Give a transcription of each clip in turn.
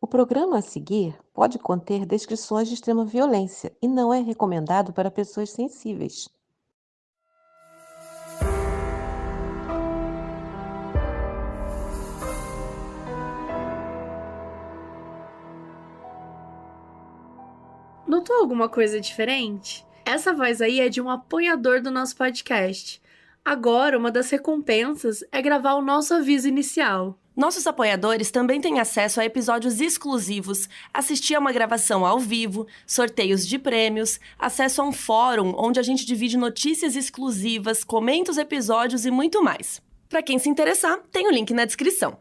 O programa a seguir pode conter descrições de extrema violência e não é recomendado para pessoas sensíveis. Notou alguma coisa diferente? Essa voz aí é de um apoiador do nosso podcast. Agora, uma das recompensas é gravar o nosso aviso inicial. Nossos apoiadores também têm acesso a episódios exclusivos, assistir a uma gravação ao vivo, sorteios de prêmios, acesso a um fórum onde a gente divide notícias exclusivas, comenta os episódios e muito mais. Para quem se interessar, tem o link na descrição.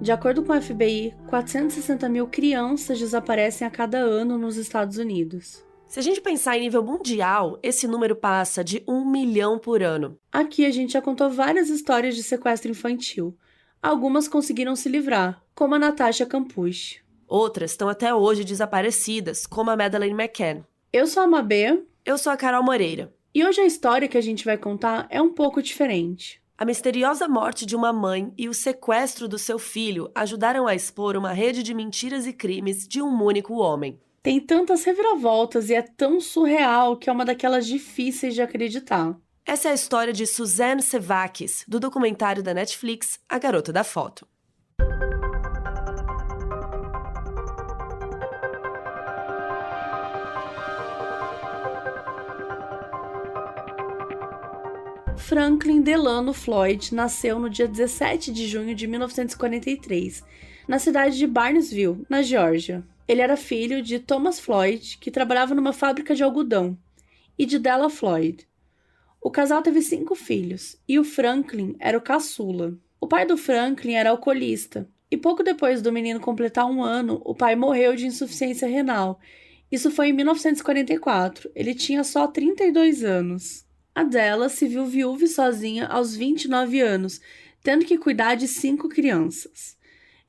De acordo com o FBI, 460 mil crianças desaparecem a cada ano nos Estados Unidos. Se a gente pensar em nível mundial, esse número passa de 1 milhão por ano. Aqui a gente já contou várias histórias de sequestro infantil. Algumas conseguiram se livrar, como a Natasha Campuche. Outras estão até hoje desaparecidas, como a Madeleine McCann. Eu sou a Mabê. Eu sou a Carol Moreira. E hoje a história que a gente vai contar é um pouco diferente. A misteriosa morte de uma mãe e o sequestro do seu filho ajudaram a expor uma rede de mentiras e crimes de um único homem. Tem tantas reviravoltas e é tão surreal que é uma daquelas difíceis de acreditar. Essa é a história de Suzanne Sevakis, do documentário da Netflix A Garota da Foto. Franklin Delano Floyd nasceu no dia 17 de junho de 1943, na cidade de Barnesville, na Geórgia. Ele era filho de Thomas Floyd, que trabalhava numa fábrica de algodão, e de Della Floyd. O casal teve 5 filhos, e o Franklin era o caçula. O pai do Franklin era alcoolista, e pouco depois do menino completar 1 ano, o pai morreu de insuficiência renal. Isso foi em 1944, ele tinha só 32 anos. A Della se viu viúva e sozinha aos 29 anos, tendo que cuidar de 5 crianças.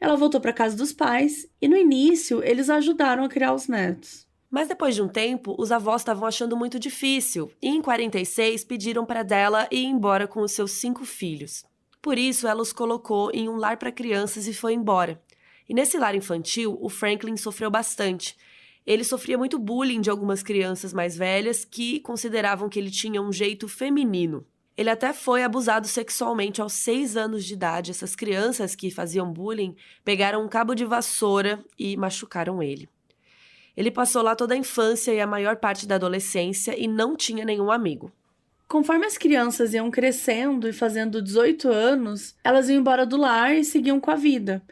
Ela voltou para casa dos pais e, no início, eles ajudaram a criar os netos. Mas depois de um tempo, os avós estavam achando muito difícil e, em 46, pediram para Della ir embora com os seus 5 filhos. Por isso, ela os colocou em um lar para crianças e foi embora. E nesse lar infantil, o Franklin sofreu bastante. Ele sofria muito bullying de algumas crianças mais velhas que consideravam que ele tinha um jeito feminino. Ele até foi abusado sexualmente aos 6 anos de idade. Essas crianças que faziam bullying pegaram um cabo de vassoura e machucaram ele. Ele passou lá toda a infância e a maior parte da adolescência e não tinha nenhum amigo. Conforme as crianças iam crescendo e fazendo 18 anos, elas iam embora do lar e seguiam com a vida.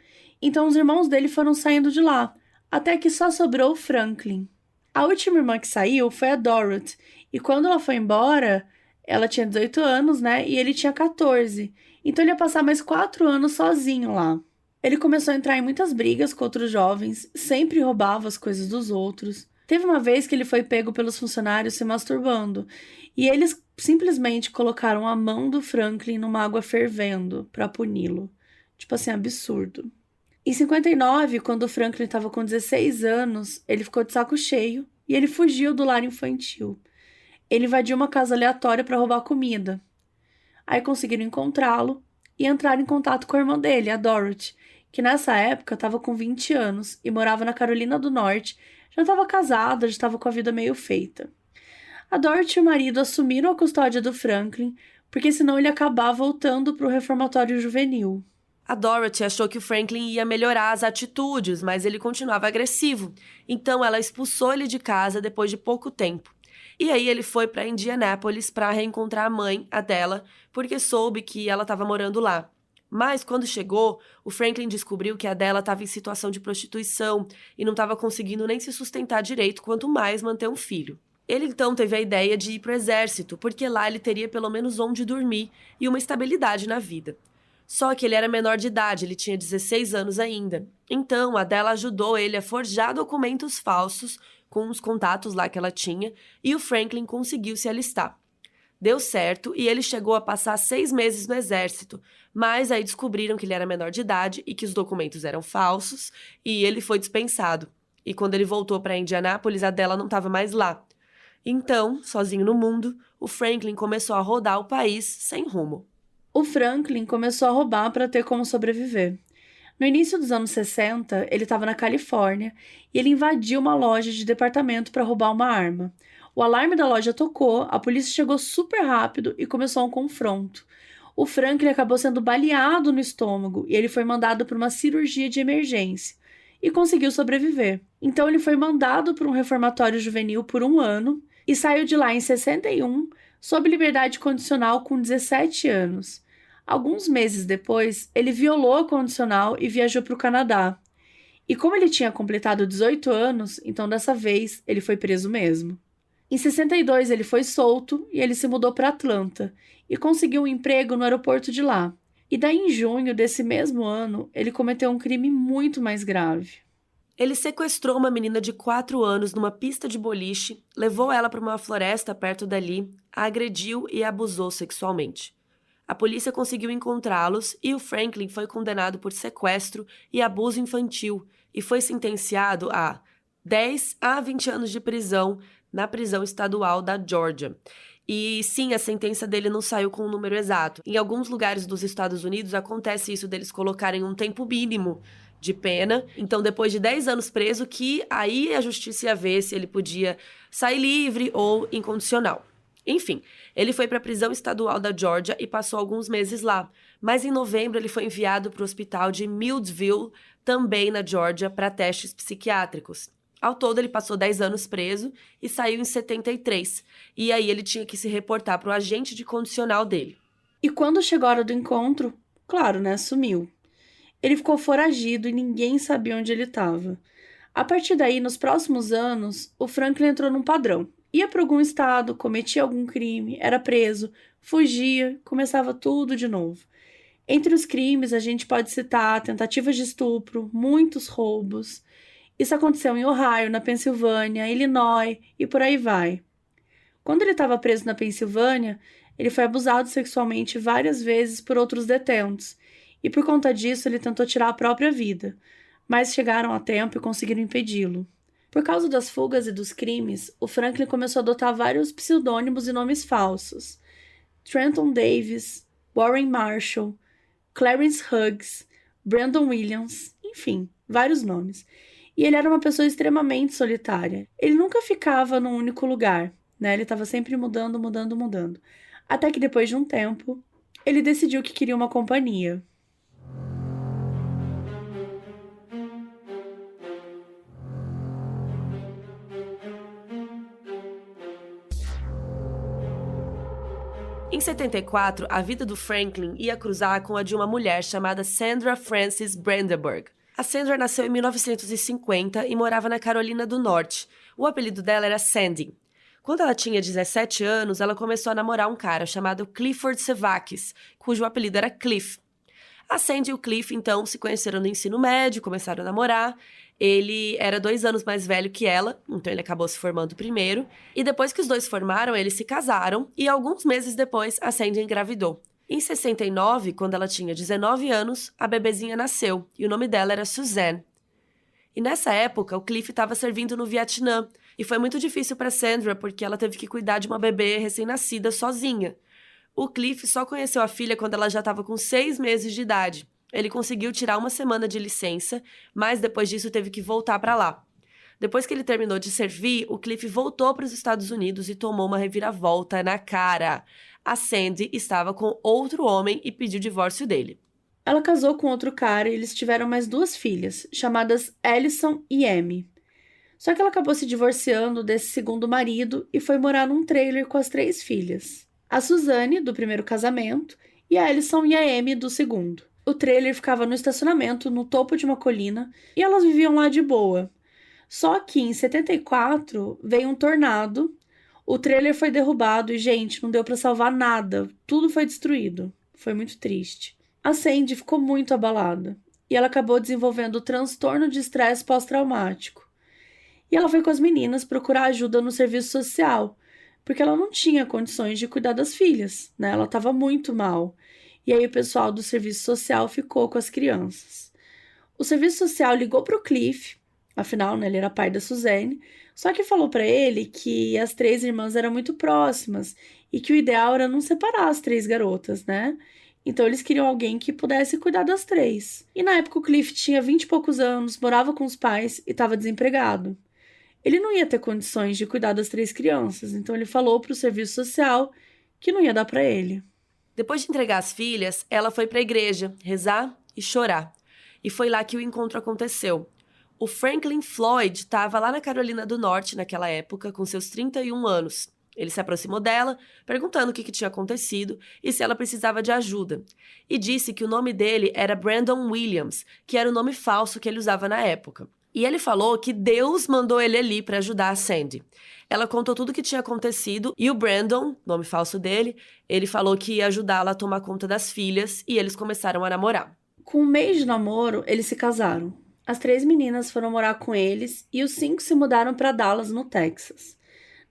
Então os irmãos dele foram saindo de lá, até que só sobrou o Franklin. A última irmã que saiu foi a Dorothy, e quando ela foi embora, ela tinha 18 anos, né, e ele tinha 14, então ele ia passar mais 4 anos sozinho lá. Ele começou a entrar em muitas brigas com outros jovens, sempre roubava as coisas dos outros. Teve uma vez que ele foi pego pelos funcionários se masturbando, e eles simplesmente colocaram a mão do Franklin numa água fervendo para puni-lo. Tipo assim, absurdo. Em 59, quando o Franklin estava com 16 anos, ele ficou de saco cheio e ele fugiu do lar infantil. Ele invadiu uma casa aleatória para roubar comida. Aí conseguiram encontrá-lo e entrar em contato com a irmã dele, a Dorothy, que nessa época estava com 20 anos e morava na Carolina do Norte, já estava casada, já estava com a vida meio feita. A Dorothy e o marido assumiram a custódia do Franklin, porque senão ele acabava voltando para o reformatório juvenil. A Dorothy achou que o Franklin ia melhorar as atitudes, mas ele continuava agressivo. Então ela expulsou ele de casa depois de pouco tempo. E aí ele foi para Indianápolis para reencontrar a mãe, a Della, porque soube que ela estava morando lá. Mas quando chegou, o Franklin descobriu que a Della estava em situação de prostituição e não estava conseguindo nem se sustentar direito, quanto mais manter um filho. Ele então teve a ideia de ir para o exército, porque lá ele teria pelo menos onde dormir e uma estabilidade na vida. Só que ele era menor de idade, ele tinha 16 anos ainda. Então, a Della ajudou ele a forjar documentos falsos com os contatos lá que ela tinha e o Franklin conseguiu se alistar. Deu certo e ele chegou a passar 6 meses no exército, mas aí descobriram que ele era menor de idade e que os documentos eram falsos e ele foi dispensado. E quando ele voltou para Indianápolis, a Della não estava mais lá. Então, sozinho no mundo, o Franklin começou a rodar o país sem rumo. O Franklin começou a roubar para ter como sobreviver. No início dos anos 60, ele estava na Califórnia e ele invadiu uma loja de departamento para roubar uma arma. O alarme da loja tocou, a polícia chegou super rápido e começou um confronto. O Franklin acabou sendo baleado no estômago e ele foi mandado para uma cirurgia de emergência e conseguiu sobreviver. Então ele foi mandado para um reformatório juvenil por 1 ano e saiu de lá em 61 sob liberdade condicional com 17 anos. Alguns meses depois, ele violou a condicional e viajou para o Canadá. E como ele tinha completado 18 anos, então dessa vez ele foi preso mesmo. Em 62 ele foi solto e ele se mudou para Atlanta e conseguiu um emprego no aeroporto de lá. E daí em junho desse mesmo ano, ele cometeu um crime muito mais grave. Ele sequestrou uma menina de 4 anos numa pista de boliche, levou ela para uma floresta perto dali, a agrediu e a abusou sexualmente. A polícia conseguiu encontrá-los e o Franklin foi condenado por sequestro e abuso infantil e foi sentenciado a 10 a 20 anos de prisão na prisão estadual da Georgia. E sim, a sentença dele não saiu com um número exato. Em alguns lugares dos Estados Unidos acontece isso deles colocarem um tempo mínimo de pena. Então, depois de 10 anos preso, que aí a justiça ia ver se ele podia sair livre ou incondicional. Enfim, ele foi para a prisão estadual da Georgia e passou alguns meses lá. Mas em novembro ele foi enviado para o hospital de Milledgeville, também na Georgia, para testes psiquiátricos. Ao todo, ele passou 10 anos preso e saiu em 73. E aí ele tinha que se reportar para o agente de condicional dele. E quando chegou a hora do encontro, claro, né, sumiu. Ele ficou foragido e ninguém sabia onde ele estava. A partir daí, nos próximos anos, o Franklin entrou num padrão. Ia para algum estado, cometia algum crime, era preso, fugia, começava tudo de novo. Entre os crimes, a gente pode citar tentativas de estupro, muitos roubos. Isso aconteceu em Ohio, na Pensilvânia, Illinois e por aí vai. Quando ele estava preso na Pensilvânia, ele foi abusado sexualmente várias vezes por outros detentos. E por conta disso, ele tentou tirar a própria vida. Mas chegaram a tempo e conseguiram impedi-lo. Por causa das fugas e dos crimes, o Franklin começou a adotar vários pseudônimos e nomes falsos. Trenton Davis, Warren Marshall, Clarence Hughes, Brandon Williams, enfim, vários nomes. E ele era uma pessoa extremamente solitária. Ele nunca ficava num único lugar, né? Ele estava sempre mudando. Até que depois de um tempo, ele decidiu que queria uma companhia. Em 74, a vida do Franklin ia cruzar com a de uma mulher chamada Sandra Frances Brandenburg. A Sandra nasceu em 1950 e morava na Carolina do Norte. O apelido dela era Sandy. Quando ela tinha 17 anos, ela começou a namorar um cara chamado Clifford Sevakis, cujo apelido era Cliff. A Sandy e o Cliff, então, se conheceram no ensino médio, começaram a namorar. Ele era 2 anos mais velho que ela, então ele acabou se formando primeiro. E depois que os dois formaram, eles se casaram e alguns meses depois a Sandy engravidou. Em 69, quando ela tinha 19 anos, a bebezinha nasceu e o nome dela era Suzanne. E nessa época, o Cliff estava servindo no Vietnã e foi muito difícil para Sandra porque ela teve que cuidar de uma bebê recém-nascida sozinha. O Cliff só conheceu a filha quando ela já estava com 6 meses de idade. Ele conseguiu tirar 1 semana de licença, mas depois disso teve que voltar para lá. Depois que ele terminou de servir, o Cliff voltou para os Estados Unidos e tomou uma reviravolta na cara. A Sandy estava com outro homem e pediu o divórcio dele. Ela casou com outro cara e eles tiveram mais 2 filhas, chamadas Allison e Amy. Só que ela acabou se divorciando desse segundo marido e foi morar num trailer com as 3 filhas. A Suzanne, do primeiro casamento, e a Allison e a Amy, do segundo. O trailer ficava no estacionamento, no topo de uma colina, e elas viviam lá de boa. Só que em 74 veio um tornado, o trailer foi derrubado e, gente, não deu pra salvar nada. Tudo foi destruído. Foi muito triste. A Sandy ficou muito abalada e ela acabou desenvolvendo transtorno de estresse pós-traumático. E ela foi com as meninas procurar ajuda no serviço social, porque ela não tinha condições de cuidar das filhas, né? Ela estava muito mal. E aí o pessoal do serviço social ficou com as crianças. O serviço social ligou para o Cliff, afinal, né, ele era pai da Suzanne, Só que falou pra ele que as 3 irmãs eram muito próximas e que o ideal era não separar as 3 garotas, né? Então eles queriam alguém que pudesse cuidar das 3. E na época o Cliff tinha 20 e poucos anos, morava com os pais e estava desempregado. Ele não ia ter condições de cuidar das 3 crianças, então ele falou pro serviço social que não ia dar pra ele. Depois de entregar as filhas, ela foi para a igreja, rezar e chorar. E foi lá que o encontro aconteceu. O Franklin Floyd estava lá na Carolina do Norte naquela época, com seus 31 anos. Ele se aproximou dela, perguntando o que tinha acontecido e se ela precisava de ajuda. E disse que o nome dele era Brandon Williams, que era o nome falso que ele usava na época. E ele falou que Deus mandou ele ali para ajudar a Sandy. Ela contou tudo o que tinha acontecido e o Brandon, nome falso dele, ele falou que ia ajudá-la a tomar conta das filhas e eles começaram a namorar. Com um mês de namoro, eles se casaram. As 3 meninas foram morar com eles e os 5 se mudaram para Dallas, no Texas.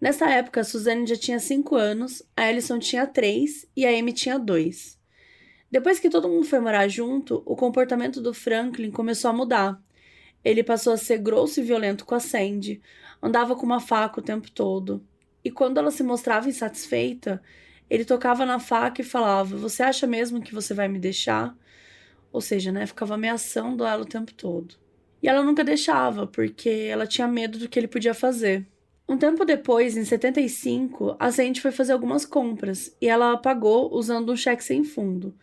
Nessa época, a Suzanne já tinha 5 anos, a Alison tinha 3 e a Amy tinha 2. Depois que todo mundo foi morar junto, o comportamento do Franklin começou a mudar. Ele passou a ser grosso e violento com a Sandy, andava com uma faca o tempo todo. E quando ela se mostrava insatisfeita, ele tocava na faca e falava: "Você acha mesmo que você vai me deixar?" Ou seja, né, ficava ameaçando ela o tempo todo. E ela nunca deixava, porque ela tinha medo do que ele podia fazer. Um tempo depois, em 75, a Sandy foi fazer algumas compras e ela pagou usando um cheque sem fundo.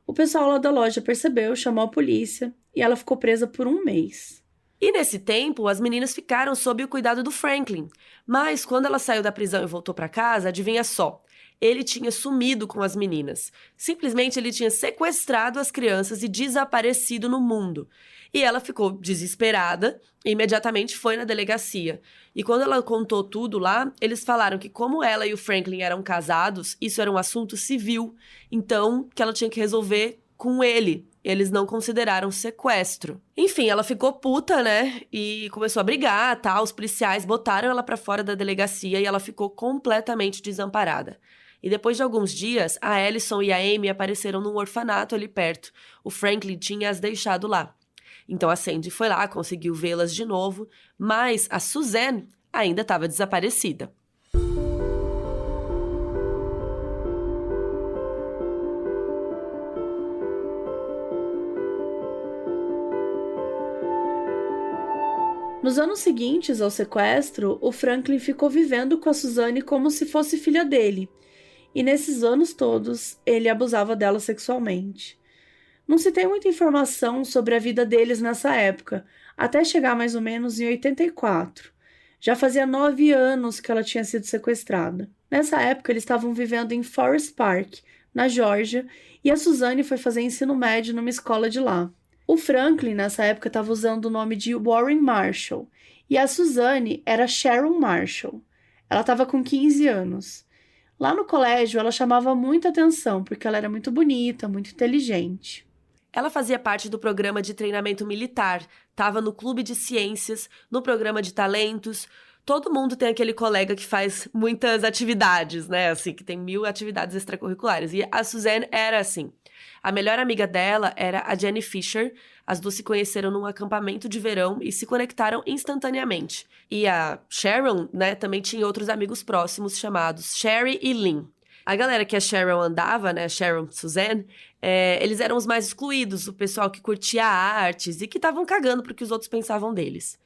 O pessoal lá da loja percebeu, chamou a polícia e ela ficou presa por 1 mês. E nesse tempo, as meninas ficaram sob o cuidado do Franklin. Mas quando ela saiu da prisão e voltou para casa, adivinha só? Ele tinha sumido com as meninas. Simplesmente ele tinha sequestrado as crianças e desaparecido no mundo. E ela ficou desesperada e imediatamente foi na delegacia. E quando ela contou tudo lá, eles falaram que como ela e o Franklin eram casados, isso era um assunto civil. Então, que ela tinha que resolver com ele. Eles não consideraram sequestro. Enfim, ela ficou puta, né? E começou a brigar, tá? Os policiais botaram ela pra fora da delegacia e ela ficou completamente desamparada. E depois de alguns dias, a Alison e a Amy apareceram num orfanato ali perto. O Franklin tinha as deixado lá. Então a Sandy foi lá, conseguiu vê-las de novo, mas a Suzanne ainda estava desaparecida. Nos anos seguintes ao sequestro, o Franklin ficou vivendo com a Suzanne como se fosse filha dele. E nesses anos todos, ele abusava dela sexualmente. Não se tem muita informação sobre a vida deles nessa época, até chegar mais ou menos em 84. Já fazia 9 anos que ela tinha sido sequestrada. Nessa época, eles estavam vivendo em Forest Park, na Geórgia, e a Suzanne foi fazer ensino médio numa escola de lá. O Franklin, nessa época, estava usando o nome de Warren Marshall, e a Suzanne era Sharon Marshall. Ela estava com 15 anos. Lá no colégio, ela chamava muita atenção, porque ela era muito bonita, muito inteligente. Ela fazia parte do programa de treinamento militar, estava no clube de ciências, no programa de talentos. Todo mundo tem aquele colega que faz muitas atividades, né? Assim, que tem 1000 atividades extracurriculares. E a Suzanne era assim. A melhor amiga dela era a Jenny Fisher. As duas se conheceram num acampamento de verão e se conectaram instantaneamente. E a Sharon, né, também tinha outros amigos próximos chamados Sherry e Lynn. A galera que a Sharon andava, né, Sharon e Suzanne, eles eram os mais excluídos, o pessoal que curtia artes e que estavam cagando pro que os outros pensavam deles.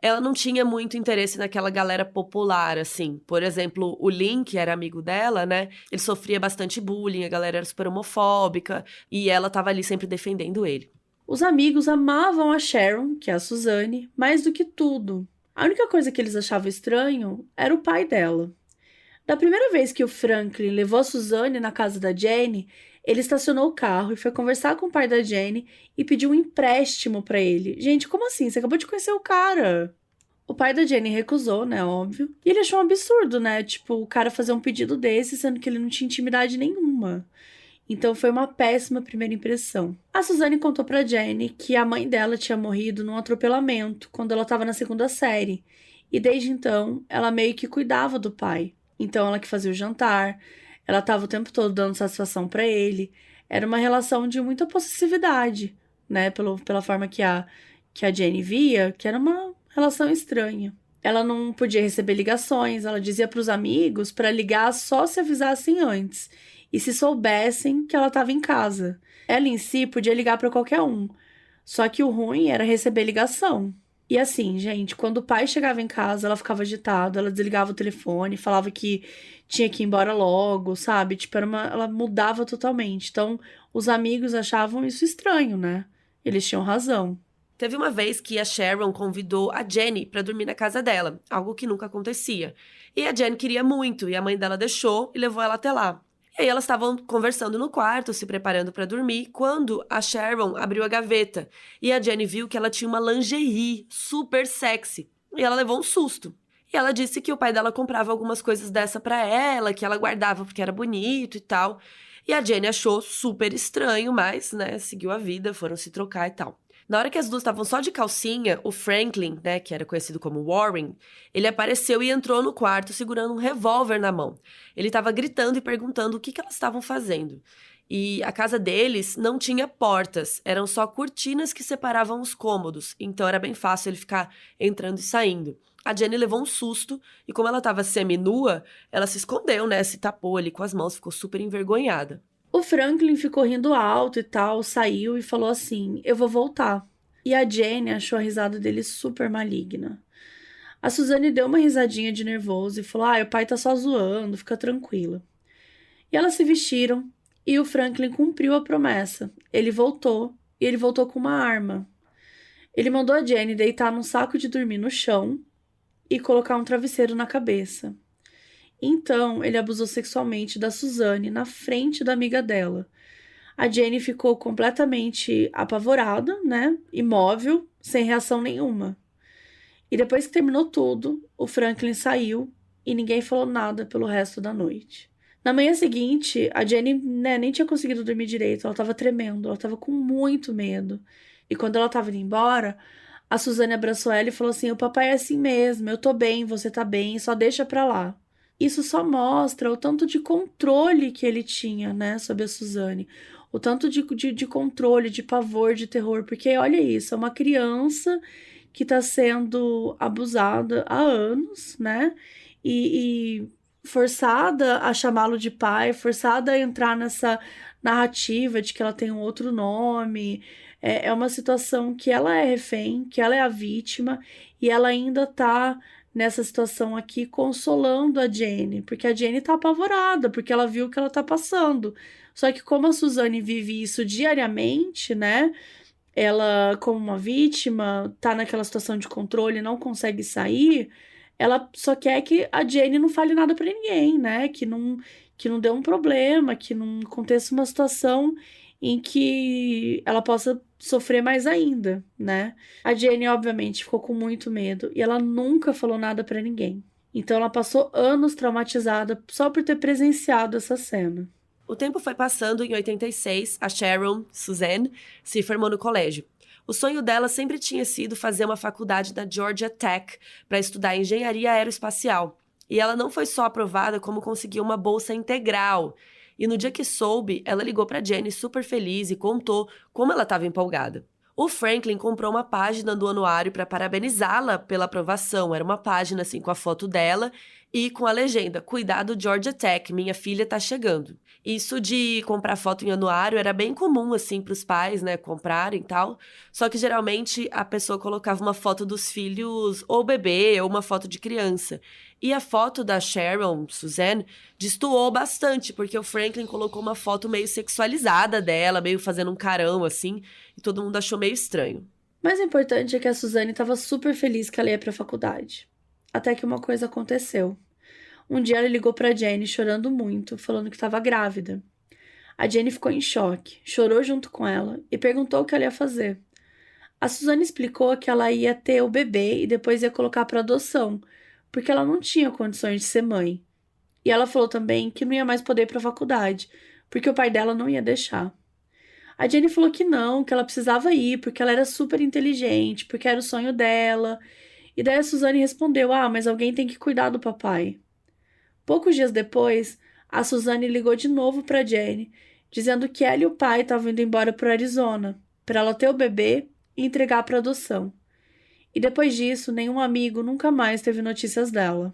Ela não tinha muito interesse naquela galera popular, assim. Por exemplo, o Lynn, que era amigo dela, né? Ele sofria bastante bullying, a galera era super homofóbica, e ela tava ali sempre defendendo ele. Os amigos amavam a Sharon, que é a Suzanne, mais do que tudo. A única coisa que eles achavam estranho era o pai dela. Da primeira vez que o Franklin levou a Suzanne na casa da Jenny, ele estacionou o carro e foi conversar com o pai da Jenny e pediu um empréstimo pra ele. Gente, como assim? Você acabou de conhecer o cara. O pai da Jenny recusou, né, óbvio. E ele achou um absurdo, né? Tipo, o cara fazer um pedido desse, sendo que ele não tinha intimidade nenhuma. Então foi uma péssima primeira impressão. A Suzanne contou pra Jenny que a mãe dela tinha morrido num atropelamento quando ela estava na 2ª série. E desde então, ela meio que cuidava do pai. Então ela que fazia o jantar, ela estava o tempo todo dando satisfação para ele. Era uma relação de muita possessividade, né? Pela forma que a Jenny via, que era uma relação estranha. Ela não podia receber ligações, ela dizia para os amigos para ligar só se avisassem antes e se soubessem que ela estava em casa. Ela em si podia ligar para qualquer um, só que o ruim era receber ligação. E assim, gente, quando o pai chegava em casa, ela ficava agitada, ela desligava o telefone, falava que tinha que ir embora logo, sabe? Tipo, ela mudava totalmente. Então, os amigos achavam isso estranho, né? Eles tinham razão. Teve uma vez que a Sharon convidou a Jenny para dormir na casa dela, algo que nunca acontecia. E a Jenny queria muito, e a mãe dela deixou e levou ela até lá. E aí elas estavam conversando no quarto, se preparando para dormir, quando a Sharon abriu a gaveta e a Jenny viu que ela tinha uma lingerie super sexy. E ela levou um susto. E ela disse que o pai dela comprava algumas coisas dessa para ela, que ela guardava porque era bonito e tal. E a Jenny achou super estranho, mas, né, seguiu a vida, foram se trocar e tal. Na hora que as duas estavam só de calcinha, o Franklin, né, que era conhecido como Warren, ele apareceu e entrou no quarto segurando um revólver na mão. Ele estava gritando e perguntando o que elas estavam fazendo. E a casa deles não tinha portas, eram só cortinas que separavam os cômodos, então era bem fácil ele ficar entrando e saindo. A Jenny levou um susto e como ela estava semi-nua, ela se escondeu, né, se tapou ali com as mãos, ficou super envergonhada. O Franklin ficou rindo alto e tal, saiu e falou assim: eu vou voltar. E a Jenny achou a risada dele super maligna. A Suzane deu uma risadinha de nervoso e falou: o pai tá só zoando, fica tranquila. E elas se vestiram e o Franklin cumpriu a promessa. Ele voltou e ele voltou com uma arma. Ele mandou a Jenny deitar num saco de dormir no chão e colocar um travesseiro na cabeça. Então, ele abusou sexualmente da Suzane na frente da amiga dela. A Jenny ficou completamente apavorada, né? Imóvel, sem reação nenhuma. E depois que terminou tudo, o Franklin saiu e ninguém falou nada pelo resto da noite. Na manhã seguinte, a Jenny, né, nem tinha conseguido dormir direito, ela estava tremendo, ela estava com muito medo. E quando ela estava indo embora, a Suzane abraçou ela e falou assim: o papai é assim mesmo, eu tô bem, você tá bem, só deixa pra lá. Isso só mostra o tanto de controle que ele tinha, né, sobre a Suzane. O tanto de controle, de pavor, de terror. Porque, olha isso, é uma criança que está sendo abusada há anos, né? E forçada a chamá-lo de pai, forçada a entrar nessa narrativa de que ela tem um outro nome. É uma situação que ela é refém, que ela é a vítima, e ela ainda tá nessa situação aqui consolando a Jenny, porque a Jenny tá apavorada, porque ela viu o que ela tá passando. Só que como a Suzane vive isso diariamente, né? Ela, como uma vítima, tá naquela situação de controle, não consegue sair, ela só quer que a Jenny não fale nada pra ninguém, né? Que não dê um problema, que não aconteça uma situação em que ela possa sofrer mais ainda, né? A Jenny, obviamente, ficou com muito medo e ela nunca falou nada pra ninguém. Então ela passou anos traumatizada só por ter presenciado essa cena. O tempo foi passando e em 86, a Sharon, Suzanne, se formou no colégio. O sonho dela sempre tinha sido fazer uma faculdade da Georgia Tech para estudar engenharia aeroespacial. E ela não foi só aprovada, como conseguiu uma bolsa integral. E no dia que soube, ela ligou para Jenny super feliz e contou como ela estava empolgada. O Franklin comprou uma página do anuário para parabenizá-la pela aprovação. Era uma página assim com a foto dela e com a legenda: "Cuidado Georgia Tech, minha filha tá chegando". Isso de comprar foto em anuário era bem comum assim para os pais, né, comprarem e tal. Só que geralmente a pessoa colocava uma foto dos filhos ou bebê ou uma foto de criança. E a foto da Sharon, Suzanne, destoou bastante, porque o Franklin colocou uma foto meio sexualizada dela, meio fazendo um carão, assim, e todo mundo achou meio estranho. Mas o importante é que a Suzane estava super feliz que ela ia para a faculdade. Até que uma coisa aconteceu. Um dia ela ligou para Jenny chorando muito, falando que estava grávida. A Jenny ficou em choque, chorou junto com ela e perguntou o que ela ia fazer. A Suzane explicou que ela ia ter o bebê e depois ia colocar para adoção, porque ela não tinha condições de ser mãe. E ela falou também que não ia mais poder ir para a faculdade, porque o pai dela não ia deixar. A Jenny falou que não, que ela precisava ir, porque ela era super inteligente, porque era o sonho dela. E daí a Suzane respondeu: mas alguém tem que cuidar do papai. Poucos dias depois, a Suzane ligou de novo para Jenny, dizendo que ela e o pai estavam indo embora para o Arizona, para ela ter o bebê e entregar para adoção. E depois disso, nenhum amigo nunca mais teve notícias dela.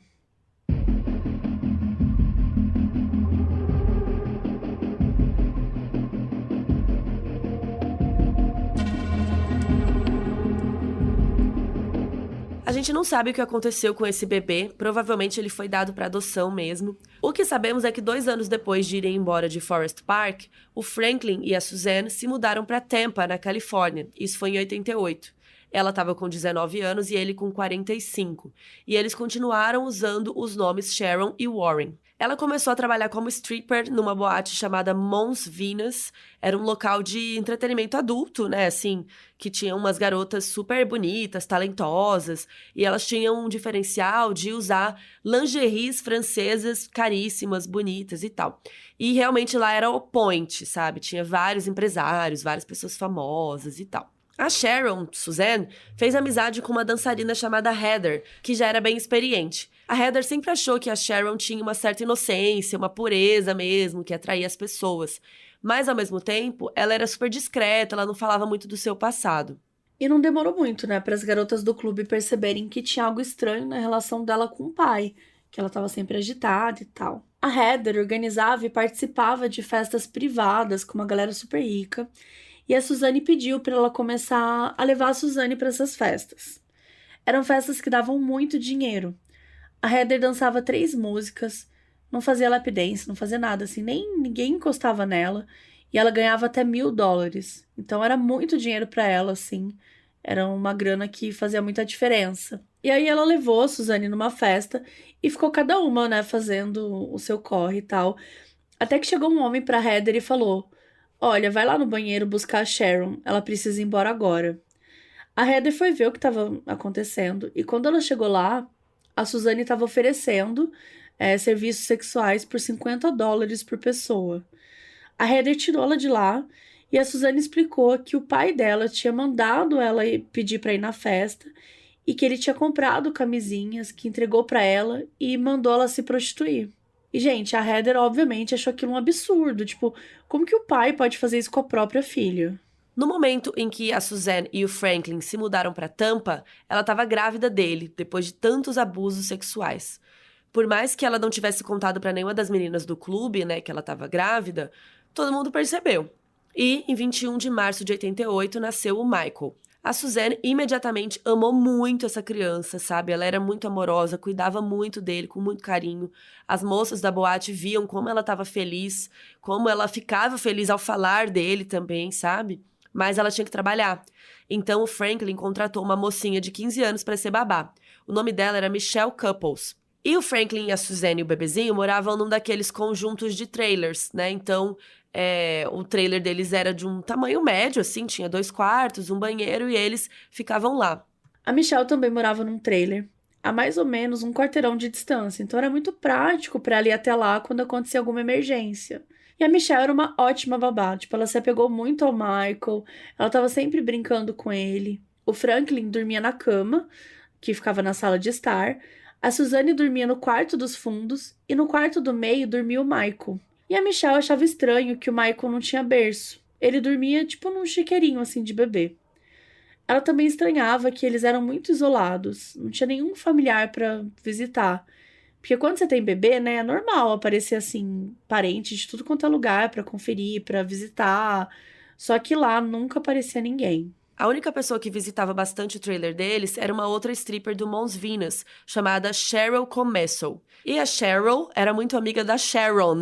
A gente não sabe o que aconteceu com esse bebê, provavelmente ele foi dado para adoção mesmo. O que sabemos é que 2 anos depois de irem embora de Forest Park, o Franklin e a Suzanne se mudaram para Tampa, na Califórnia. Isso foi em 88. Ela estava com 19 anos e ele com 45. E eles continuaram usando os nomes Sharon e Warren. Ela começou a trabalhar como stripper numa boate chamada Mons Venus. Era um local de entretenimento adulto, né? Assim, que tinha umas garotas super bonitas, talentosas. E elas tinham um diferencial de usar lingeries francesas caríssimas, bonitas e tal. E realmente lá era o point, sabe? Tinha vários empresários, várias pessoas famosas e tal. A Sharon, Suzanne, fez amizade com uma dançarina chamada Heather, que já era bem experiente. A Heather sempre achou que a Sharon tinha uma certa inocência, uma pureza mesmo, que atraía as pessoas. Mas, ao mesmo tempo, ela era super discreta, ela não falava muito do seu passado. E não demorou muito, né, para as garotas do clube perceberem que tinha algo estranho na relação dela com o pai, que ela estava sempre agitada e tal. A Heather organizava e participava de festas privadas com uma galera super rica, e a Suzanne pediu para ela começar a levar a Suzanne para essas festas. Eram festas que davam muito dinheiro. A Heather dançava 3 músicas, não fazia lap dance, não fazia nada assim, nem ninguém encostava nela, e ela ganhava até $1.000. Então era muito dinheiro para ela, assim. Era uma grana que fazia muita diferença. E aí ela levou a Suzanne numa festa e ficou cada uma, né, fazendo o seu corre e tal. Até que chegou um homem pra Heather e falou: "Olha, vai lá no banheiro buscar a Sharon, ela precisa ir embora agora." A Heather foi ver o que estava acontecendo e quando ela chegou lá, a Suzanne estava oferecendo serviços sexuais por $50 por pessoa. A Heather tirou ela de lá e a Suzanne explicou que o pai dela tinha mandado ela pedir para ir na festa e que ele tinha comprado camisinhas, que entregou para ela e mandou ela se prostituir. E, gente, a Heather obviamente achou aquilo um absurdo. Tipo, como que o pai pode fazer isso com a própria filha? No momento em que a Suzanne e o Franklin se mudaram para Tampa, ela estava grávida dele, depois de tantos abusos sexuais. Por mais que ela não tivesse contado para nenhuma das meninas do clube, né, que ela estava grávida, todo mundo percebeu. E, em 21 de março de 88, nasceu o Michael. A Suzanne imediatamente amou muito essa criança, sabe? Ela era muito amorosa, cuidava muito dele, com muito carinho. As moças da boate viam como ela estava feliz, como ela ficava feliz ao falar dele também, sabe? Mas ela tinha que trabalhar. Então o Franklin contratou uma mocinha de 15 anos para ser babá. O nome dela era Michelle Couples. E o Franklin e a Suzanne e o bebezinho moravam num daqueles conjuntos de trailers, né? Então, o trailer deles era de um tamanho médio, assim, tinha 2 quartos, um banheiro e eles ficavam lá. A Michelle também morava num trailer, a mais ou menos um quarteirão de distância, então era muito prático para ela ir até lá quando acontecia alguma emergência. E a Michelle era uma ótima babá, tipo, ela se apegou muito ao Michael, ela tava sempre brincando com ele. O Franklin dormia na cama, que ficava na sala de estar, a Suzanne dormia no quarto dos fundos e no quarto do meio dormia o Michael. E a Michelle achava estranho que o Michael não tinha berço. Ele dormia tipo num chiqueirinho assim de bebê. Ela também estranhava que eles eram muito isolados, não tinha nenhum familiar para visitar. Porque quando você tem bebê, né, é normal aparecer assim parente de tudo quanto é lugar para conferir, para visitar. Só que lá nunca aparecia ninguém. A única pessoa que visitava bastante o trailer deles era uma outra stripper do Mons Venus, chamada Cheryl Comesso. E a Cheryl era muito amiga da Sharon,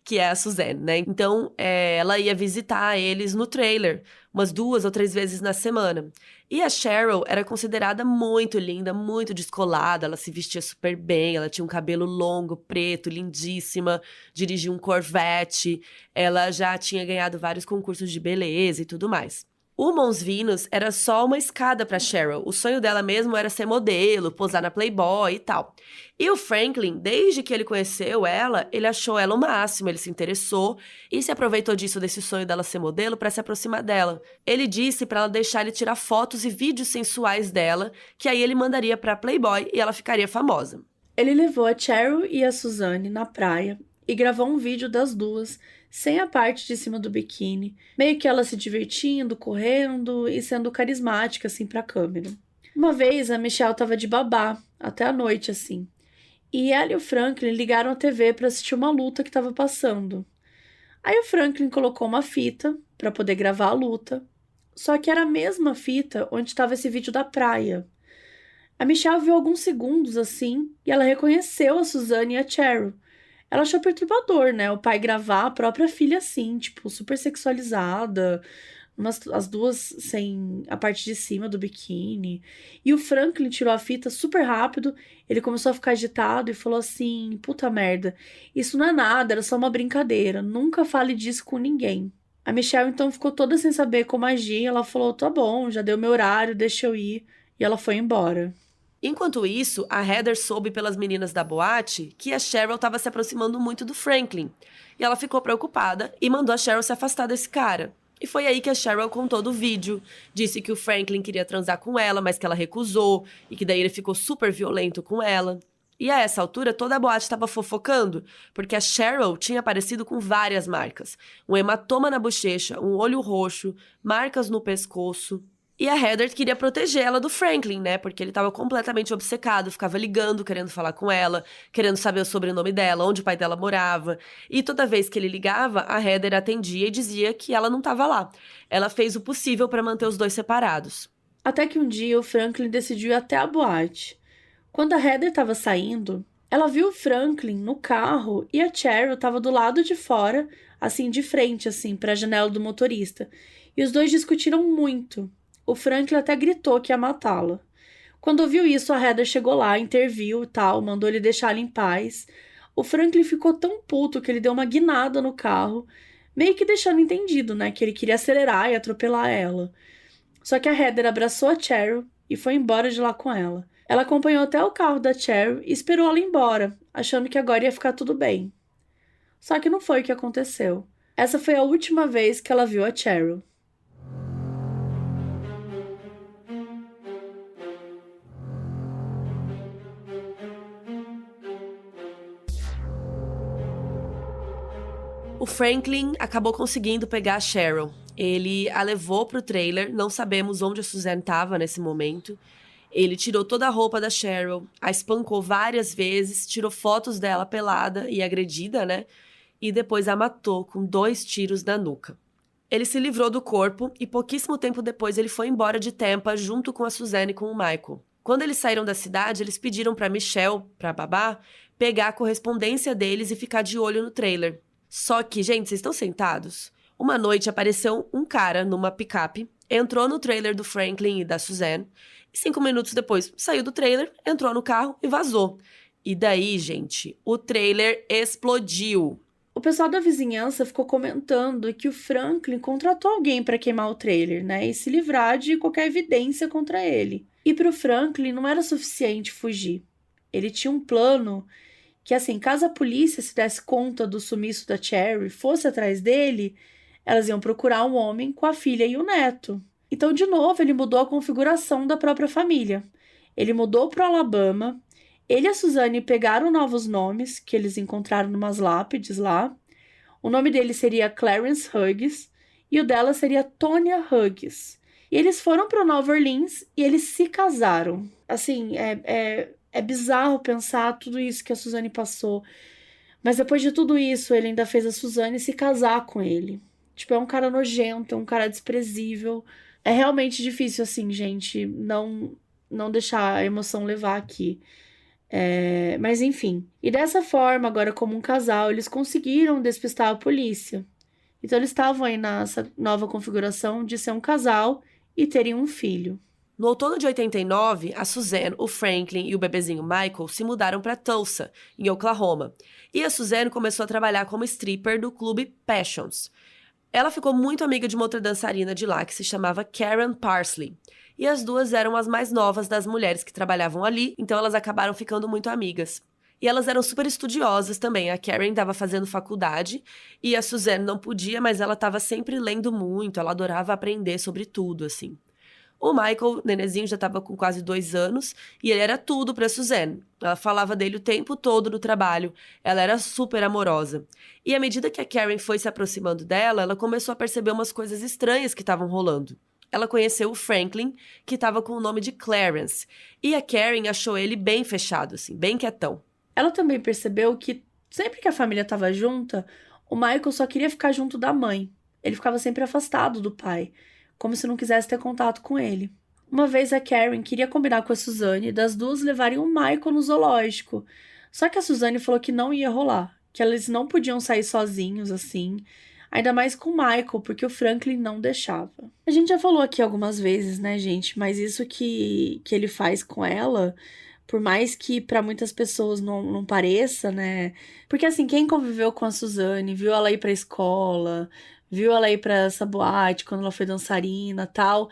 que é a Suzanne, né? Então, ela ia visitar eles no trailer, umas 2 ou 3 vezes na semana. E a Cheryl era considerada muito linda, muito descolada, ela se vestia super bem, ela tinha um cabelo longo, preto, lindíssima, dirigia um Corvette, ela já tinha ganhado vários concursos de beleza e tudo mais. O Mons Venus era só uma escada para Cheryl. O sonho dela mesmo era ser modelo, posar na Playboy e tal. E o Franklin, desde que ele conheceu ela, ele achou ela o máximo, ele se interessou e se aproveitou desse sonho dela ser modelo para se aproximar dela. Ele disse para ela deixar ele tirar fotos e vídeos sensuais dela, que aí ele mandaria para Playboy e ela ficaria famosa. Ele levou a Cheryl e a Suzanne na praia e gravou um vídeo das duas, sem a parte de cima do biquíni, meio que ela se divertindo, correndo e sendo carismática assim pra câmera. Uma vez a Michelle tava de babá, até a noite assim. E ela e o Franklin ligaram a TV para assistir uma luta que estava passando. Aí o Franklin colocou uma fita para poder gravar a luta. Só que era a mesma fita onde estava esse vídeo da praia. A Michelle viu alguns segundos assim e ela reconheceu a Suzanne e a Cheryl. Ela achou perturbador, né? O pai gravar a própria filha assim, tipo, super sexualizada, as duas sem a parte de cima do biquíni. E o Franklin tirou a fita super rápido. Ele começou a ficar agitado e falou assim: puta merda, isso não é nada, era só uma brincadeira. Nunca fale disso com ninguém. A Michelle então ficou toda sem saber como agir. Ela falou: tá bom, já deu meu horário, deixa eu ir. E ela foi embora. Enquanto isso, a Heather soube pelas meninas da boate que a Cheryl estava se aproximando muito do Franklin. E ela ficou preocupada e mandou a Cheryl se afastar desse cara. E foi aí que a Cheryl contou do vídeo. Disse que o Franklin queria transar com ela, mas que ela recusou. E que daí ele ficou super violento com ela. E a essa altura, toda a boate estava fofocando, porque a Cheryl tinha aparecido com várias marcas. Um hematoma na bochecha, um olho roxo, marcas no pescoço. E a Heather queria proteger ela do Franklin, né? Porque ele estava completamente obcecado, ficava ligando, querendo falar com ela, querendo saber o sobrenome dela, onde o pai dela morava. E toda vez que ele ligava, a Heather atendia e dizia que ela não estava lá. Ela fez o possível para manter os dois separados. Até que um dia o Franklin decidiu ir até a boate. Quando a Heather estava saindo, ela viu o Franklin no carro e a Cheryl estava do lado de fora, assim, de frente, assim, para a janela do motorista. E os dois discutiram muito. O Franklin até gritou que ia matá-la. Quando ouviu isso, a Heather chegou lá, interviu e tal, mandou ele deixar ela em paz. O Franklin ficou tão puto que ele deu uma guinada no carro, meio que deixando entendido, né, que ele queria acelerar e atropelar ela. Só que a Heather abraçou a Cheryl e foi embora de lá com ela. Ela acompanhou até o carro da Cheryl e esperou ela ir embora, achando que agora ia ficar tudo bem. Só que não foi o que aconteceu. Essa foi a última vez que ela viu a Cheryl. O Franklin acabou conseguindo pegar a Cheryl. Ele a levou pro trailer, não sabemos onde a Suzanne estava nesse momento. Ele tirou toda a roupa da Cheryl, a espancou várias vezes, tirou fotos dela pelada e agredida, né? E depois a matou com 2 tiros na nuca. Ele se livrou do corpo e pouquíssimo tempo depois ele foi embora de Tampa junto com a Suzanne e com o Michael. Quando eles saíram da cidade, eles pediram para Michelle, para babá, pegar a correspondência deles e ficar de olho no trailer. Só que, gente, vocês estão sentados? Uma noite apareceu um cara numa picape, entrou no trailer do Franklin e da Suzanne, e 5 minutos depois saiu do trailer, entrou no carro e vazou. E daí, gente, o trailer explodiu. O pessoal da vizinhança ficou comentando que o Franklin contratou alguém para queimar o trailer, né, e se livrar de qualquer evidência contra ele. E para o Franklin não era suficiente fugir. Ele tinha um plano que, assim, caso a polícia se desse conta do sumiço da Cheryl e fosse atrás dele, elas iam procurar um homem com a filha e o neto. Então, de novo, ele mudou a configuração da própria família. Ele mudou para o Alabama. Ele e a Suzanne pegaram novos nomes, que eles encontraram numas lápides lá. O nome dele seria Clarence Hughes e o dela seria Tonya Hughes. E eles foram para Nova Orleans e eles se casaram. Assim, é bizarro pensar tudo isso que a Suzanne passou. Mas depois de tudo isso, ele ainda fez a Suzanne se casar com ele. Tipo, é um cara nojento, é um cara desprezível. É realmente difícil, assim, gente, não deixar a emoção levar aqui. Mas enfim. E dessa forma, agora como um casal, eles conseguiram despistar a polícia. Então eles estavam aí nessa nova configuração de ser um casal e terem um filho. No outono de 89, a Suzanne, o Franklin e o bebezinho Michael se mudaram para Tulsa, em Oklahoma. E a Suzanne começou a trabalhar como stripper do clube Passions. Ela ficou muito amiga de uma outra dançarina de lá que se chamava Karen Parsley. E as duas eram as mais novas das mulheres que trabalhavam ali, então elas acabaram ficando muito amigas. E elas eram super estudiosas também. A Karen estava fazendo faculdade e a Suzanne não podia, mas ela estava sempre lendo muito, ela adorava aprender sobre tudo, assim. O Michael, nenezinho, já estava com quase 2 anos e ele era tudo para Suzanne. Ela falava dele o tempo todo no trabalho. Ela era super amorosa. E à medida que a Karen foi se aproximando dela, ela começou a perceber umas coisas estranhas que estavam rolando. ela conheceu o Franklin, que estava com o nome de Clarence. E a Karen achou ele bem fechado, assim, bem quietão. Ela também percebeu que sempre que a família estava junta, o Michael só queria ficar junto da mãe. Ele ficava sempre afastado do pai, como se não quisesse ter contato com ele. Uma vez a Karen queria combinar com a Suzanne das duas levarem o Michael no zoológico. Só que a Suzanne falou que não ia rolar, que eles não podiam sair sozinhos assim, ainda mais com o Michael, porque o Franklin não deixava. A gente já falou aqui algumas vezes, né, gente, mas isso que ele faz com ela, por mais que para muitas pessoas não pareça, né? Porque assim, quem conviveu com a Suzanne, viu ela ir pra escola, viu ela ir pra essa boate quando ela foi dançarina, tal,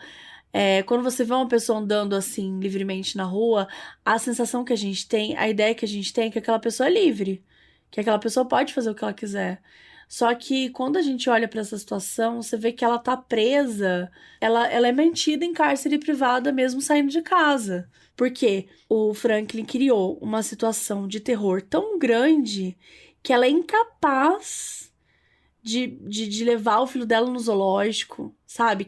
quando você vê uma pessoa andando assim livremente na rua, a sensação que a gente tem, a ideia que a gente tem é que aquela pessoa é livre, que aquela pessoa pode fazer o que ela quiser. Só que quando a gente olha para essa situação, você vê que ela tá presa, ela é mantida em cárcere privada mesmo saindo de casa. Porque o Franklin criou uma situação de terror tão grande que ela é incapaz de levar o filho dela no zoológico, sabe?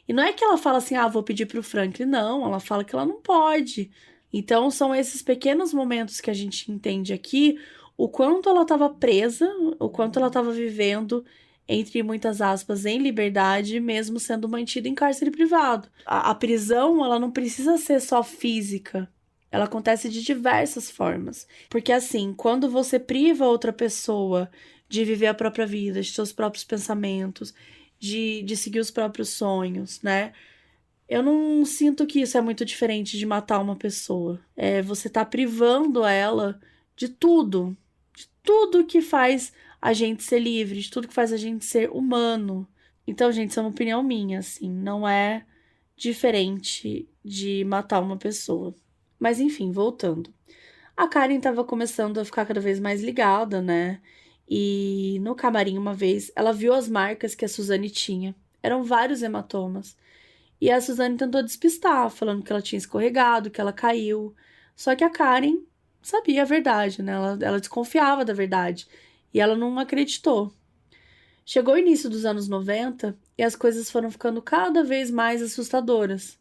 E não é que ela fala assim, vou pedir pro Franklin, não, ela fala que ela não pode. Então são esses pequenos momentos que a gente entende aqui, o quanto ela estava presa, o quanto ela estava vivendo, entre muitas aspas, em liberdade, mesmo sendo mantida em cárcere privado. A prisão, ela não precisa ser só física. Ela acontece de diversas formas. Porque assim, quando você priva outra pessoa de viver a própria vida, de seus próprios pensamentos, de seguir os próprios sonhos, né? Eu não sinto que isso é muito diferente de matar uma pessoa. Você tá privando ela de tudo que faz a gente ser livre, de tudo que faz a gente ser humano. Então, gente, isso é uma opinião minha, assim, não é diferente de matar uma pessoa. Mas enfim, voltando. A Karen tava começando a ficar cada vez mais ligada, né? E no camarim, uma vez, ela viu as marcas que a Suzanne tinha. Eram vários hematomas. E a Suzanne tentou despistar, falando que ela tinha escorregado, que ela caiu. Só que a Karen sabia a verdade, né? Ela desconfiava da verdade. E ela não acreditou. Chegou o início dos anos 90 e as coisas foram ficando cada vez mais assustadoras.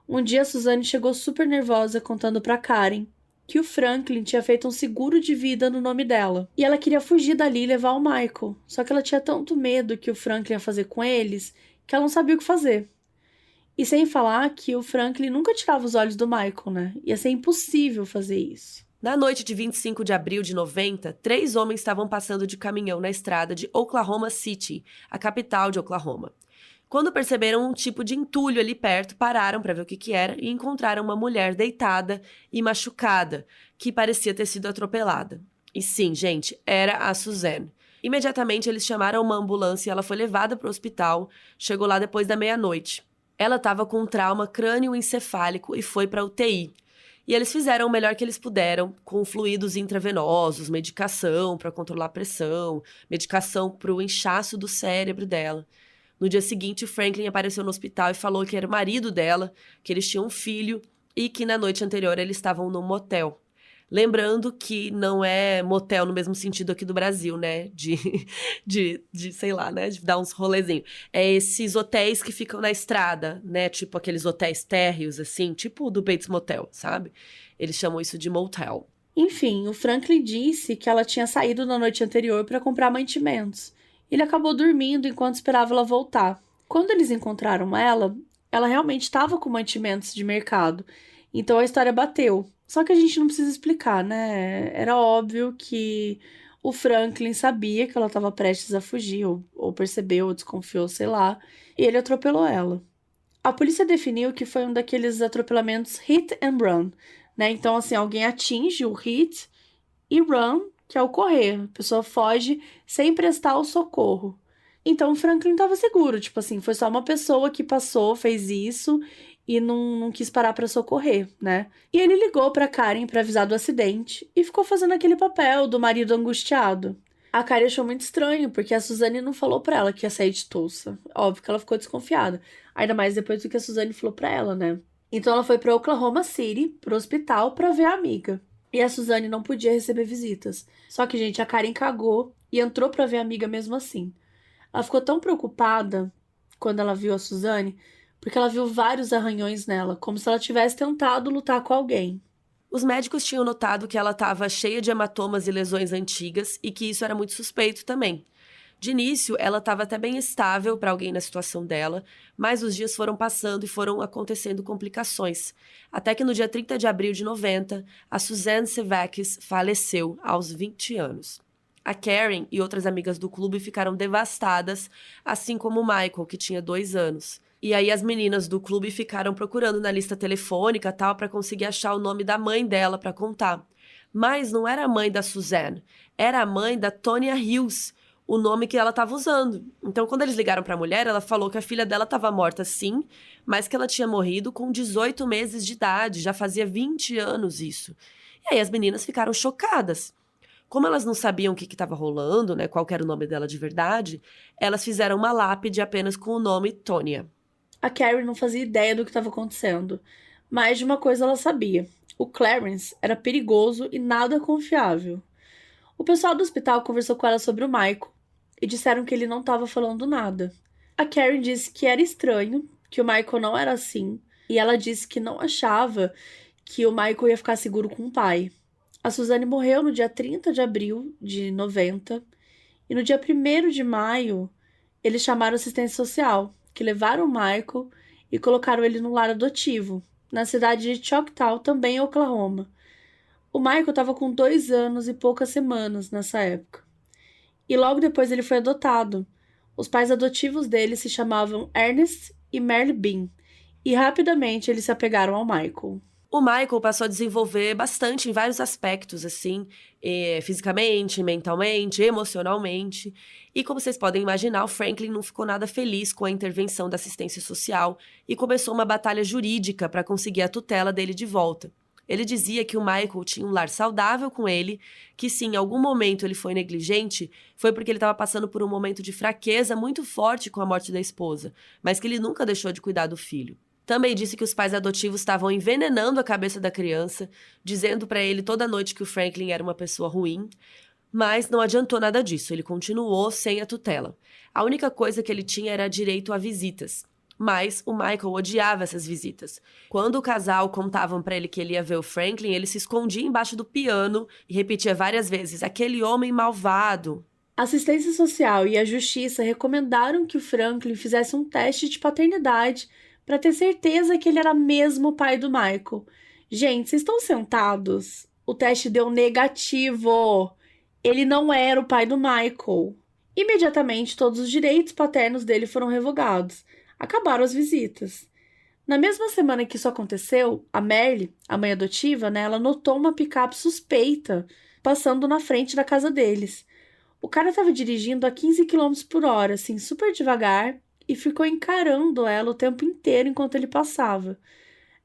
Um dia a Suzanne chegou super nervosa contando pra Karen que o Franklin tinha feito um seguro de vida no nome dela. E ela queria fugir dali e levar o Michael. Só que ela tinha tanto medo que o Franklin ia fazer com eles que ela não sabia o que fazer. E sem falar que o Franklin nunca tirava os olhos do Michael, né? Ia ser impossível fazer isso. Na noite de 25 de abril de 90, 3 homens estavam passando de caminhão na estrada de Oklahoma City, a capital de Oklahoma. Quando perceberam um tipo de entulho ali perto, pararam para ver o que era e encontraram uma mulher deitada e machucada, que parecia ter sido atropelada. E sim, gente, era a Suzanne. Imediatamente eles chamaram uma ambulância e ela foi levada para o hospital, chegou lá depois da meia-noite. Ela estava com um trauma crânioencefálico e foi para UTI. E eles fizeram o melhor que eles puderam, com fluidos intravenosos, medicação para controlar a pressão, medicação para o inchaço do cérebro dela. No dia seguinte, o Franklin apareceu no hospital e falou que era o marido dela, que eles tinham um filho e que na noite anterior eles estavam num motel. Lembrando que não é motel no mesmo sentido aqui do Brasil, né? De sei lá, né? De dar uns rolezinhos. É esses hotéis que ficam na estrada, né? Tipo aqueles hotéis térreos, assim. Tipo o do Bates Motel, sabe? Eles chamam isso de motel. Enfim, o Franklin disse que ela tinha saído na noite anterior para comprar mantimentos. Ele acabou dormindo enquanto esperava ela voltar. Quando eles encontraram ela realmente estava com mantimentos de mercado. Então a história bateu. Só que a gente não precisa explicar, né? Era óbvio que o Franklin sabia que ela estava prestes a fugir, ou percebeu, ou desconfiou, sei lá, e ele atropelou ela. A polícia definiu que foi um daqueles atropelamentos hit and run, né? Então, assim, alguém atinge o hit e run, que é o correr. A pessoa foge sem prestar o socorro. Então, o Franklin estava seguro, tipo assim, foi só uma pessoa que passou, fez isso e não quis parar para socorrer, né? E ele ligou para Karen para avisar do acidente e ficou fazendo aquele papel do marido angustiado. A Karen achou muito estranho, porque a Suzanne não falou para ela que ia sair de Tulsa. Óbvio que ela ficou desconfiada, ainda mais depois do que a Suzanne falou para ela, né? Então ela foi para Oklahoma City, pro hospital, para ver a amiga. E a Suzanne não podia receber visitas. Só que, gente, a Karen cagou e entrou para ver a amiga mesmo assim. Ela ficou tão preocupada quando ela viu a Suzanne, porque ela viu vários arranhões nela, como se ela tivesse tentado lutar com alguém. Os médicos tinham notado que ela estava cheia de hematomas e lesões antigas e que isso era muito suspeito também. De início, ela estava até bem estável para alguém na situação dela, mas os dias foram passando e foram acontecendo complicações. Até que no dia 30 de abril de 90, a Suzanne Sevakis faleceu aos 20 anos. A Karen e outras amigas do clube ficaram devastadas, assim como o Michael, que tinha 2 anos. E aí as meninas do clube ficaram procurando na lista telefônica tal para conseguir achar o nome da mãe dela para contar. Mas não era a mãe da Suzanne, era a mãe da Tonya Hughes, o nome que ela estava usando. Então, quando eles ligaram para a mulher, ela falou que a filha dela estava morta sim, mas que ela tinha morrido com 18 meses de idade, já fazia 20 anos isso. E aí as meninas ficaram chocadas. Como elas não sabiam o que estava rolando, né, qual era o nome dela de verdade, elas fizeram uma lápide apenas com o nome Tonya. A Karen não fazia ideia do que estava acontecendo, mas de uma coisa ela sabia. O Clarence era perigoso e nada confiável. O pessoal do hospital conversou com ela sobre o Michael e disseram que ele não estava falando nada. A Karen disse que era estranho, que o Michael não era assim, e ela disse que não achava que o Michael ia ficar seguro com o pai. A Suzanne morreu no dia 30 de abril de 90 e no dia 1º de maio eles chamaram assistência social, que levaram o Michael e colocaram ele no lar adotivo, na cidade de Choctaw, também em Oklahoma. O Michael estava com 2 anos e poucas semanas nessa época. E logo depois ele foi adotado. Os pais adotivos dele se chamavam Ernest e Merle Bean, e rapidamente eles se apegaram ao Michael. O Michael passou a desenvolver bastante em vários aspectos, assim, fisicamente, mentalmente, emocionalmente. E como vocês podem imaginar, o Franklin não ficou nada feliz com a intervenção da assistência social e começou uma batalha jurídica para conseguir a tutela dele de volta. Ele dizia que o Michael tinha um lar saudável com ele, que se em algum momento ele foi negligente, foi porque ele estava passando por um momento de fraqueza muito forte com a morte da esposa, mas que ele nunca deixou de cuidar do filho. Também disse que os pais adotivos estavam envenenando a cabeça da criança, dizendo para ele toda noite que o Franklin era uma pessoa ruim, mas não adiantou nada disso, ele continuou sem a tutela. A única coisa que ele tinha era direito a visitas. Mas o Michael odiava essas visitas. Quando o casal contavam para ele que ele ia ver o Franklin, ele se escondia embaixo do piano e repetia várias vezes: aquele homem malvado. A assistência social e a justiça recomendaram que o Franklin fizesse um teste de paternidade para ter certeza que ele era mesmo o pai do Michael. Gente, vocês estão sentados? O teste deu negativo. Ele não era o pai do Michael. Imediatamente, todos os direitos paternos dele foram revogados. Acabaram as visitas. Na mesma semana que isso aconteceu, a Merle, a mãe adotiva, ela notou uma picape suspeita passando na frente da casa deles. O cara estava dirigindo a 15 km por hora, assim, super devagar, e ficou encarando ela o tempo inteiro enquanto ele passava.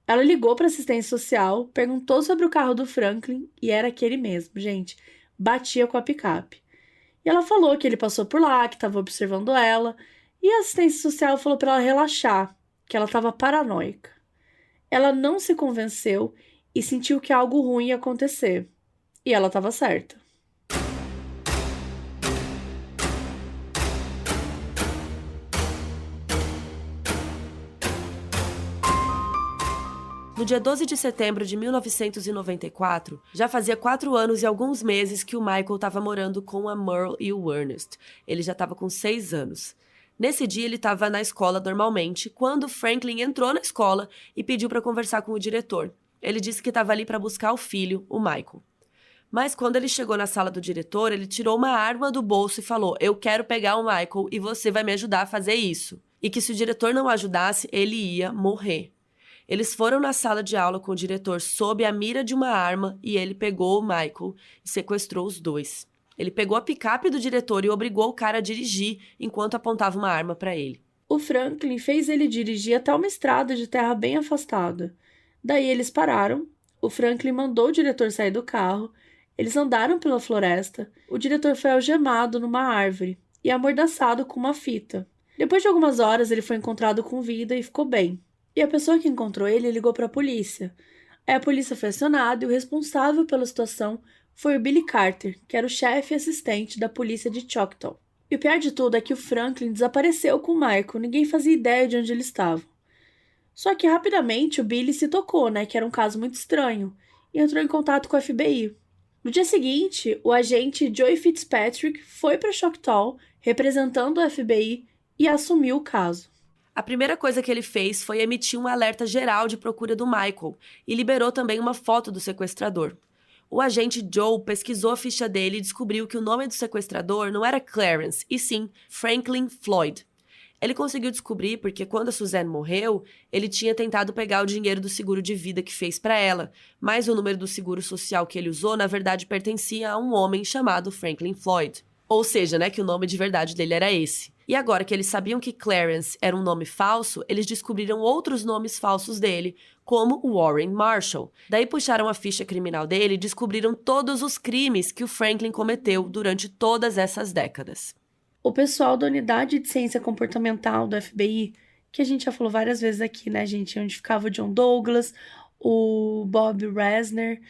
Ela ligou para a assistência social, perguntou sobre o carro do Franklin, e era aquele mesmo, gente. Batia com a picape. E ela falou que ele passou por lá, que estava observando ela, e a assistência social falou para ela relaxar, que ela estava paranoica. Ela não se convenceu e sentiu que algo ruim ia acontecer. E ela estava certa. No dia 12 de setembro de 1994, já fazia 4 anos e alguns meses que o Michael estava morando com a Merle e o Ernest. Ele já estava com 6 anos. Nesse dia, ele estava na escola normalmente, quando Franklin entrou na escola e pediu para conversar com o diretor. Ele disse que estava ali para buscar o filho, o Michael. Mas quando ele chegou na sala do diretor, ele tirou uma arma do bolso e falou: eu quero pegar o Michael e você vai me ajudar a fazer isso. E que se o diretor não ajudasse, ele ia morrer. Eles foram na sala de aula com o diretor sob a mira de uma arma e ele pegou o Michael e sequestrou os dois. Ele pegou a picape do diretor e obrigou o cara a dirigir enquanto apontava uma arma para ele. O Franklin fez ele dirigir até uma estrada de terra bem afastada. Daí eles pararam, o Franklin mandou o diretor sair do carro, eles andaram pela floresta, o diretor foi algemado numa árvore e amordaçado com uma fita. Depois de algumas horas ele foi encontrado com vida e ficou bem. E a pessoa que encontrou ele ligou para a polícia. Aí a polícia foi acionada e o responsável pela situação foi o Billy Carter, que era o chefe e assistente da polícia de Choctaw. E o pior de tudo é que o Franklin desapareceu com o Michael, ninguém fazia ideia de onde eles estavam. Só que rapidamente o Billy se tocou, né, que era um caso muito estranho, e entrou em contato com o FBI. No dia seguinte, o agente Joey Fitzpatrick foi para Choctaw, representando o FBI, e assumiu o caso. A primeira coisa que ele fez foi emitir um alerta geral de procura do Michael e liberou também uma foto do sequestrador. O agente Joe pesquisou a ficha dele e descobriu que o nome do sequestrador não era Clarence, e sim Franklin Floyd. Ele conseguiu descobrir porque quando a Suzanne morreu, ele tinha tentado pegar o dinheiro do seguro de vida que fez para ela, mas o número do seguro social que ele usou, na verdade, pertencia a um homem chamado Franklin Floyd. Ou seja, né, que o nome de verdade dele era esse. E agora que eles sabiam que Clarence era um nome falso, eles descobriram outros nomes falsos dele, como Warren Marshall. Daí puxaram a ficha criminal dele e descobriram todos os crimes que o Franklin cometeu durante todas essas décadas. O pessoal da Unidade de Ciência Comportamental do FBI, que a gente já falou várias vezes aqui, né, gente? Onde ficava o John Douglas, o Bob Resner.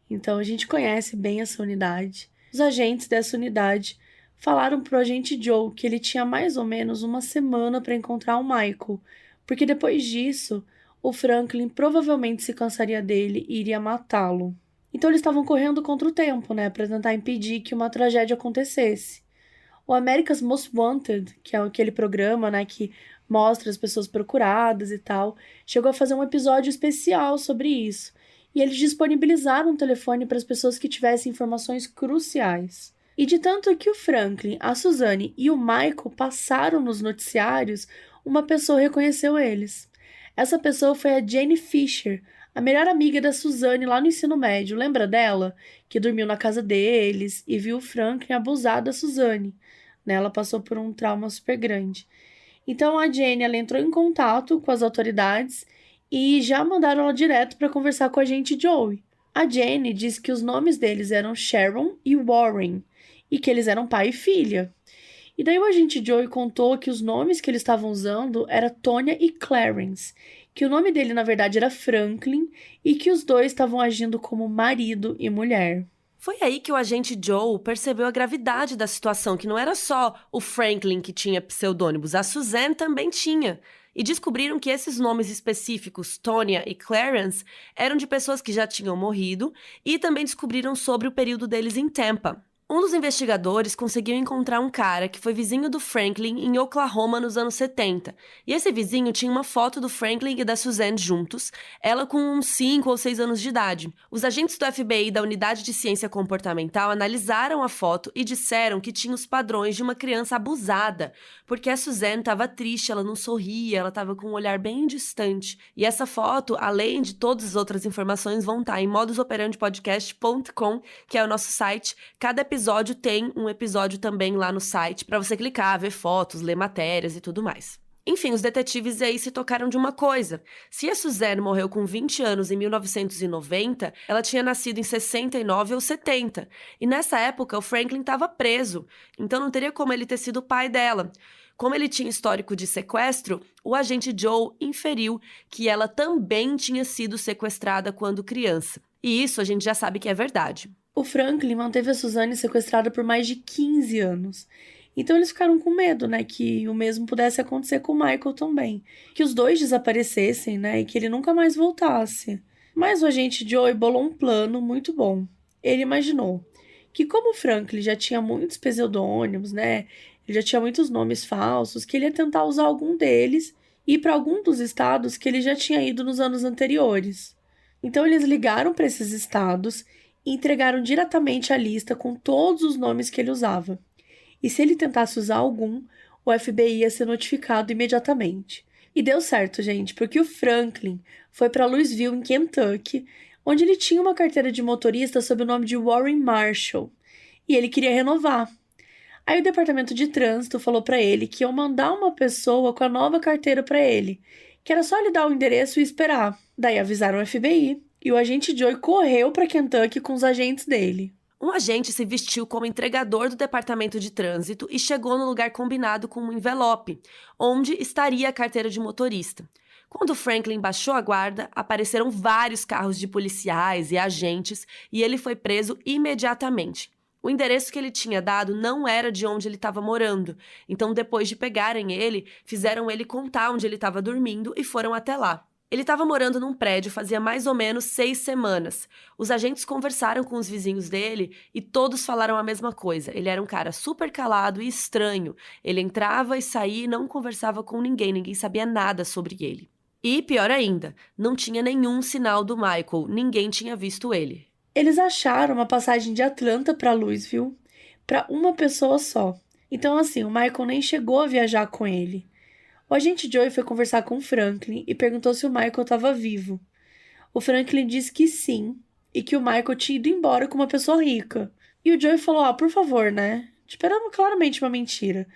Então, a gente conhece bem essa unidade. Os agentes dessa unidade falaram pro agente Joe que ele tinha mais ou menos uma semana para encontrar o Michael, porque depois disso, o Franklin provavelmente se cansaria dele e iria matá-lo. Então, eles estavam correndo contra o tempo, né, para tentar impedir que uma tragédia acontecesse. O America's Most Wanted, que é aquele programa, né, que mostra as pessoas procuradas e tal, chegou a fazer um episódio especial sobre isso. E eles disponibilizaram um telefone para as pessoas que tivessem informações cruciais. E de tanto que o Franklin, a Suzanne e o Michael passaram nos noticiários, uma pessoa reconheceu eles. Essa pessoa foi a Jane Fisher, a melhor amiga da Suzanne lá no ensino médio. Lembra dela? Que dormiu na casa deles e viu o Franklin abusar da Suzanne. Ela passou por um trauma super grande. Então a Jane ela entrou em contato com as autoridades e já mandaram ela direto para conversar com a agente Joey. A Jane disse que os nomes deles eram Sharon e Warren e que eles eram pai e filha. E daí o agente Joey contou que os nomes que eles estavam usando eram Tonya e Clarence, que o nome dele na verdade era Franklin e que os dois estavam agindo como marido e mulher. Foi aí que o agente Joe percebeu a gravidade da situação, que não era só o Franklin que tinha pseudônimos, a Suzanne também tinha. E descobriram que esses nomes específicos, Tonya e Clarence, eram de pessoas que já tinham morrido e também descobriram sobre o período deles em Tampa. Um dos investigadores conseguiu encontrar um cara que foi vizinho do Franklin em Oklahoma nos anos 70. E esse vizinho tinha uma foto do Franklin e da Suzanne juntos, ela com uns 5 ou 6 anos de idade. Os agentes do FBI da Unidade de Ciência Comportamental analisaram a foto e disseram que tinha os padrões de uma criança abusada, porque a Suzanne estava triste, ela não sorria, ela estava com um olhar bem distante. E essa foto, além de todas as outras informações, vão estar em modusoperandipodcast.com, que é o nosso site. Cada episódio tem um episódio também lá no site para você clicar, ver fotos, ler matérias e tudo mais. Enfim, os detetives aí se tocaram de uma coisa. Se a Suzanne morreu com 20 anos em 1990, ela tinha nascido em 69 ou 70. E nessa época, o Franklin estava preso, então não teria como ele ter sido o pai dela. Como ele tinha histórico de sequestro, o agente Joe inferiu que ela também tinha sido sequestrada quando criança. E isso a gente já sabe que é verdade. O Franklin manteve a Suzanne sequestrada por mais de 15 anos. Então eles ficaram com medo, né, que o mesmo pudesse acontecer com o Michael também. Que os dois desaparecessem, né, e que ele nunca mais voltasse. Mas o agente Joey bolou um plano muito bom. Ele imaginou que como o Franklin já tinha muitos pseudônimos, né, ele já tinha muitos nomes falsos, que ele ia tentar usar algum deles e ir para algum dos estados que ele já tinha ido nos anos anteriores. Então eles ligaram para esses estados e entregaram diretamente a lista com todos os nomes que ele usava. E se ele tentasse usar algum, o FBI ia ser notificado imediatamente. E deu certo, gente, porque o Franklin foi para Louisville, em Kentucky, onde ele tinha uma carteira de motorista sob o nome de Warren Marshall. E ele queria renovar. Aí o departamento de trânsito falou para ele que iam mandar uma pessoa com a nova carteira para ele, que era só ele dar o endereço e esperar. Daí avisaram o FBI. E o agente Joey correu para Kentucky com os agentes dele. Um agente se vestiu como entregador do departamento de trânsito e chegou no lugar combinado com um envelope, onde estaria a carteira de motorista. Quando Franklin baixou a guarda, apareceram vários carros de policiais e agentes e ele foi preso imediatamente. O endereço que ele tinha dado não era de onde ele estava morando, então depois de pegarem ele, fizeram ele contar onde ele estava dormindo e foram até lá. Ele estava morando num prédio fazia mais ou menos 6 semanas. Os agentes conversaram com os vizinhos dele e todos falaram a mesma coisa. Ele era um cara super calado e estranho. Ele entrava e saía e não conversava com ninguém sabia nada sobre ele. E, pior ainda, não tinha nenhum sinal do Michael, ninguém tinha visto ele. Eles acharam uma passagem de Atlanta para Louisville para uma pessoa só. Então, assim, o Michael nem chegou a viajar com ele. O agente Joey foi conversar com o Franklin e perguntou se o Michael estava vivo. O Franklin disse que sim, e que o Michael tinha ido embora com uma pessoa rica. E o Joey falou, por favor, né? Esperando claramente uma mentira.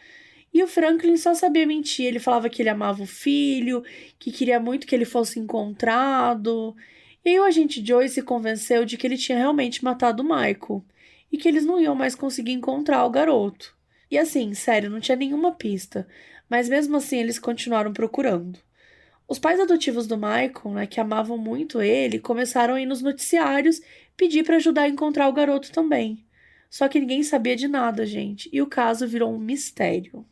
E o Franklin só sabia mentir. Ele falava que ele amava o filho, que queria muito que ele fosse encontrado. E aí o agente Joey se convenceu de que ele tinha realmente matado o Michael e que eles não iam mais conseguir encontrar o garoto. E assim, sério, não tinha nenhuma pista, mas mesmo assim eles continuaram procurando. Os pais adotivos do Michael, né, que amavam muito ele, começaram a ir nos noticiários pedir para ajudar a encontrar o garoto também. Só que ninguém sabia de nada, gente, e o caso virou um mistério.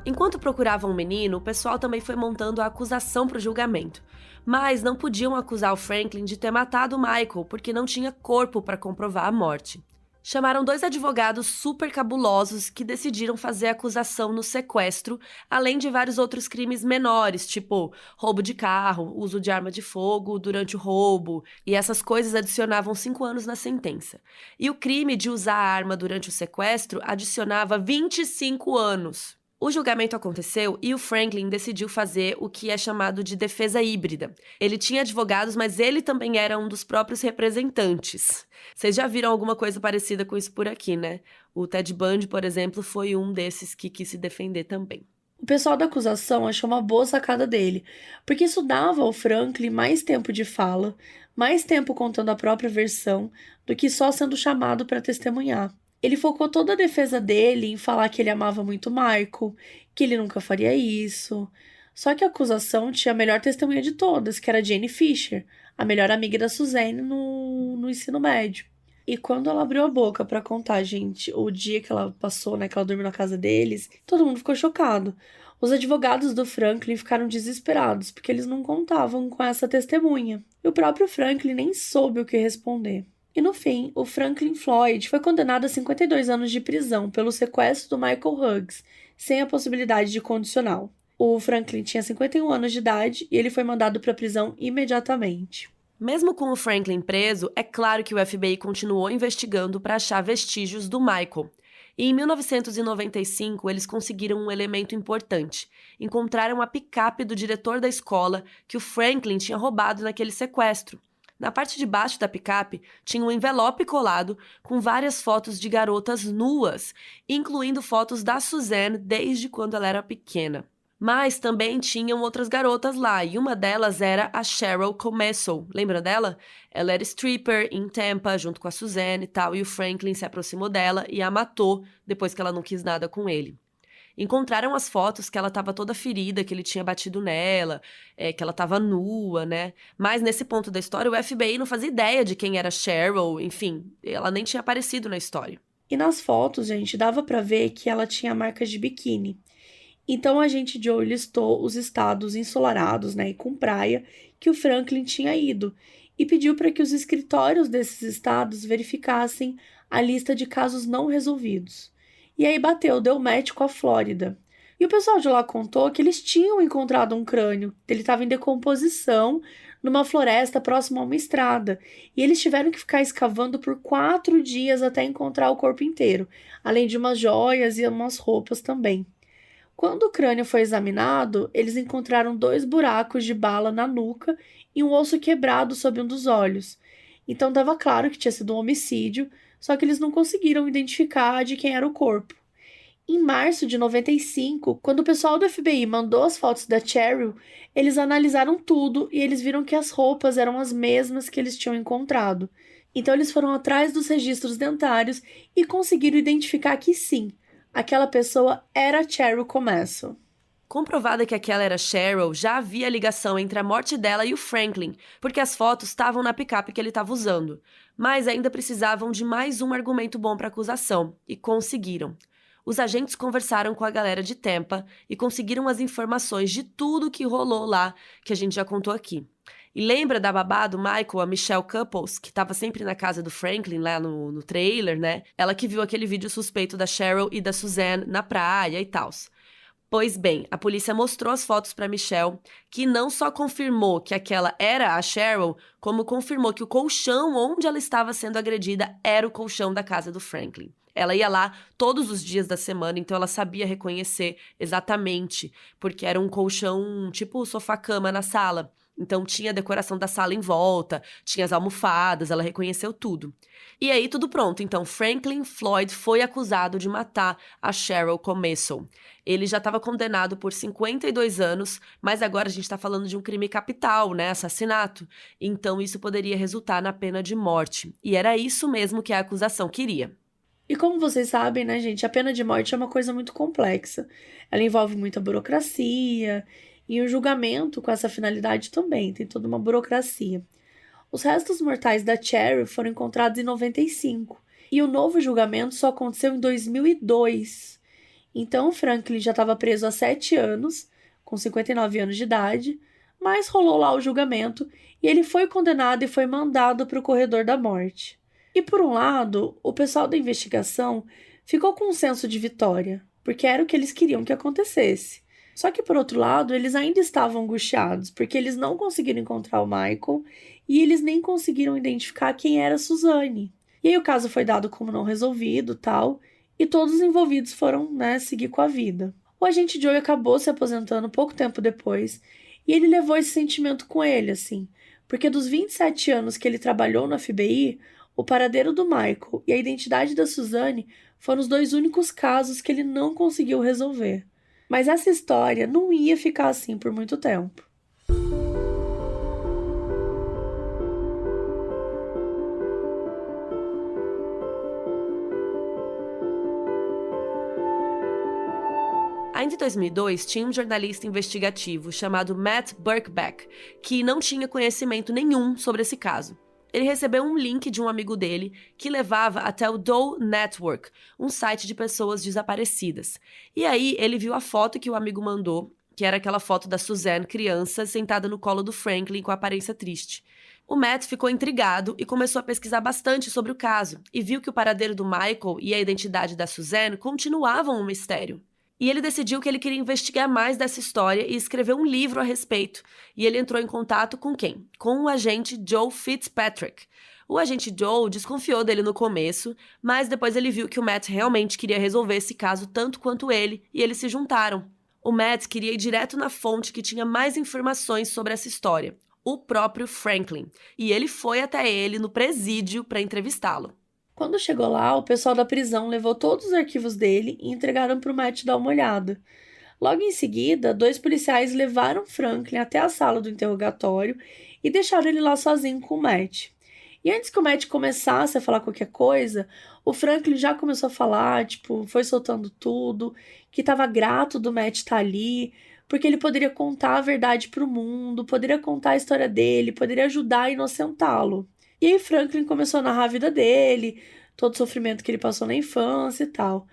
Enquanto procuravam o menino, o pessoal também foi montando a acusação para o julgamento. Mas não podiam acusar o Franklin de ter matado o Michael, porque não tinha corpo para comprovar a morte. Chamaram 2 advogados super cabulosos que decidiram fazer a acusação no sequestro, além de vários outros crimes menores, tipo roubo de carro, uso de arma de fogo durante o roubo, e essas coisas adicionavam 5 anos na sentença. E o crime de usar a arma durante o sequestro adicionava 25 anos. O julgamento aconteceu e o Franklin decidiu fazer o que é chamado de defesa híbrida. Ele tinha advogados, mas ele também era um dos próprios representantes. Vocês já viram alguma coisa parecida com isso por aqui, né? O Ted Bundy, por exemplo, foi um desses que quis se defender também. O pessoal da acusação achou uma boa sacada dele, porque isso dava ao Franklin mais tempo de fala, mais tempo contando a própria versão, do que só sendo chamado para testemunhar. Ele focou toda a defesa dele em falar que ele amava muito Michael, que ele nunca faria isso. Só que a acusação tinha a melhor testemunha de todas, que era Jane Fisher, a melhor amiga da Suzanne no ensino médio. E quando ela abriu a boca pra contar, gente, o dia que ela passou, né, que ela dormiu na casa deles, todo mundo ficou chocado. Os advogados do Franklin ficaram desesperados, porque eles não contavam com essa testemunha. E o próprio Franklin nem soube o que responder. E no fim, o Franklin Floyd foi condenado a 52 anos de prisão pelo sequestro do Michael Hughes, sem a possibilidade de condicional. O Franklin tinha 51 anos de idade e ele foi mandado para a prisão imediatamente. Mesmo com o Franklin preso, é claro que o FBI continuou investigando para achar vestígios do Michael. E em 1995, eles conseguiram um elemento importante. Encontraram a picape do diretor da escola que o Franklin tinha roubado naquele sequestro. Na parte de baixo da picape tinha um envelope colado com várias fotos de garotas nuas, incluindo fotos da Suzanne desde quando ela era pequena. Mas também tinham outras garotas lá, e uma delas era a Cheryl Comesso. Lembra dela? Ela era stripper em Tampa, junto com a Suzanne e tal, e o Franklin se aproximou dela e a matou depois que ela não quis nada com ele. Encontraram as fotos que ela estava toda ferida, que ele tinha batido nela, que ela estava nua, né? Mas nesse ponto da história, o FBI não fazia ideia de quem era Cheryl, enfim, ela nem tinha aparecido na história. E nas fotos, gente, dava pra ver que ela tinha marcas de biquíni. Então a gente Joe listou os estados ensolarados, né, e com praia que o Franklin tinha ido e pediu para que os escritórios desses estados verificassem a lista de casos não resolvidos. E aí deu match com a Flórida. E o pessoal de lá contou que eles tinham encontrado um crânio, ele estava em decomposição numa floresta próxima a uma estrada, e eles tiveram que ficar escavando por 4 dias até encontrar o corpo inteiro, além de umas joias e umas roupas também. Quando o crânio foi examinado, eles encontraram 2 buracos de bala na nuca e um osso quebrado sob um dos olhos. Então estava claro que tinha sido um homicídio, só que eles não conseguiram identificar de quem era o corpo. Em março de 95, quando o pessoal do FBI mandou as fotos da Cheryl, eles analisaram tudo e eles viram que as roupas eram as mesmas que eles tinham encontrado. Então eles foram atrás dos registros dentários e conseguiram identificar que sim, aquela pessoa era Cheryl Comesso. Comprovada que aquela era Cheryl, já havia ligação entre a morte dela e o Franklin, porque as fotos estavam na picape que ele estava usando. Mas ainda precisavam de mais um argumento bom para a acusação, e conseguiram. Os agentes conversaram com a galera de Tampa e conseguiram as informações de tudo que rolou lá, que a gente já contou aqui. E lembra da babá do Michael, a Michelle Couples, que estava sempre na casa do Franklin, lá no trailer, né? Ela que viu aquele vídeo suspeito da Cheryl e da Suzanne na praia e tal. Pois bem, a polícia mostrou as fotos para Michelle, que não só confirmou que aquela era a Cheryl, como confirmou que o colchão onde ela estava sendo agredida era o colchão da casa do Franklin. Ela ia lá todos os dias da semana, então ela sabia reconhecer exatamente, porque era um colchão tipo sofá-cama na sala. Então tinha a decoração da sala em volta, tinha as almofadas, ela reconheceu tudo. E aí tudo pronto, então Franklin Floyd foi acusado de matar a Cheryl Comessel. Ele já estava condenado por 52 anos, mas agora a gente está falando de um crime capital, né, assassinato. Então isso poderia resultar na pena de morte. E era isso mesmo que a acusação queria. E como vocês sabem, né, gente, a pena de morte é uma coisa muito complexa. Ela envolve muita burocracia e o julgamento com essa finalidade também, tem toda uma burocracia. Os restos mortais da Cheryl foram encontrados em 95 e o novo julgamento só aconteceu em 2002. Então, Franklin já estava preso há 7 anos, com 59 anos de idade, mas rolou lá o julgamento e ele foi condenado e foi mandado para o corredor da morte. E por um lado, o pessoal da investigação ficou com um senso de vitória, porque era o que eles queriam que acontecesse. Só que por outro lado, eles ainda estavam angustiados, porque eles não conseguiram encontrar o Michael e eles nem conseguiram identificar quem era a Suzanne. E aí o caso foi dado como não resolvido, tal, e todos os envolvidos foram, né, seguir com a vida. O agente Joey acabou se aposentando pouco tempo depois, e ele levou esse sentimento com ele, assim, porque dos 27 anos que ele trabalhou no FBI, o paradeiro do Michael e a identidade da Suzanne foram os 2 únicos casos que ele não conseguiu resolver. Mas essa história não ia ficar assim por muito tempo. Ainda em 2002, tinha um jornalista investigativo chamado Matt Birkbeck, que não tinha conhecimento nenhum sobre esse caso. Ele recebeu um link de um amigo dele que levava até o Doe Network, um site de pessoas desaparecidas. E aí ele viu a foto que o amigo mandou, que era aquela foto da Suzanne criança sentada no colo do Franklin com aparência triste. O Matt ficou intrigado e começou a pesquisar bastante sobre o caso, e viu que o paradeiro do Michael e a identidade da Suzanne continuavam um mistério. E ele decidiu que ele queria investigar mais dessa história e escrever um livro a respeito. E ele entrou em contato com quem? Com o agente Joe Fitzpatrick. O agente Joe desconfiou dele no começo, mas depois ele viu que o Matt realmente queria resolver esse caso tanto quanto ele, e eles se juntaram. O Matt queria ir direto na fonte que tinha mais informações sobre essa história, o próprio Franklin. E ele foi até ele no presídio para entrevistá-lo. Quando chegou lá, o pessoal da prisão levou todos os arquivos dele e entregaram para o Matt dar uma olhada. Logo em seguida, 2 policiais levaram Franklin até a sala do interrogatório e deixaram ele lá sozinho com o Matt. E antes que o Matt começasse a falar qualquer coisa, o Franklin já começou a falar, foi soltando tudo, que estava grato do Matt estar ali, porque ele poderia contar a verdade para o mundo, poderia contar a história dele, poderia ajudar a inocentá-lo. E aí Franklin começou a narrar a vida dele, todo o sofrimento que ele passou na infância e tal.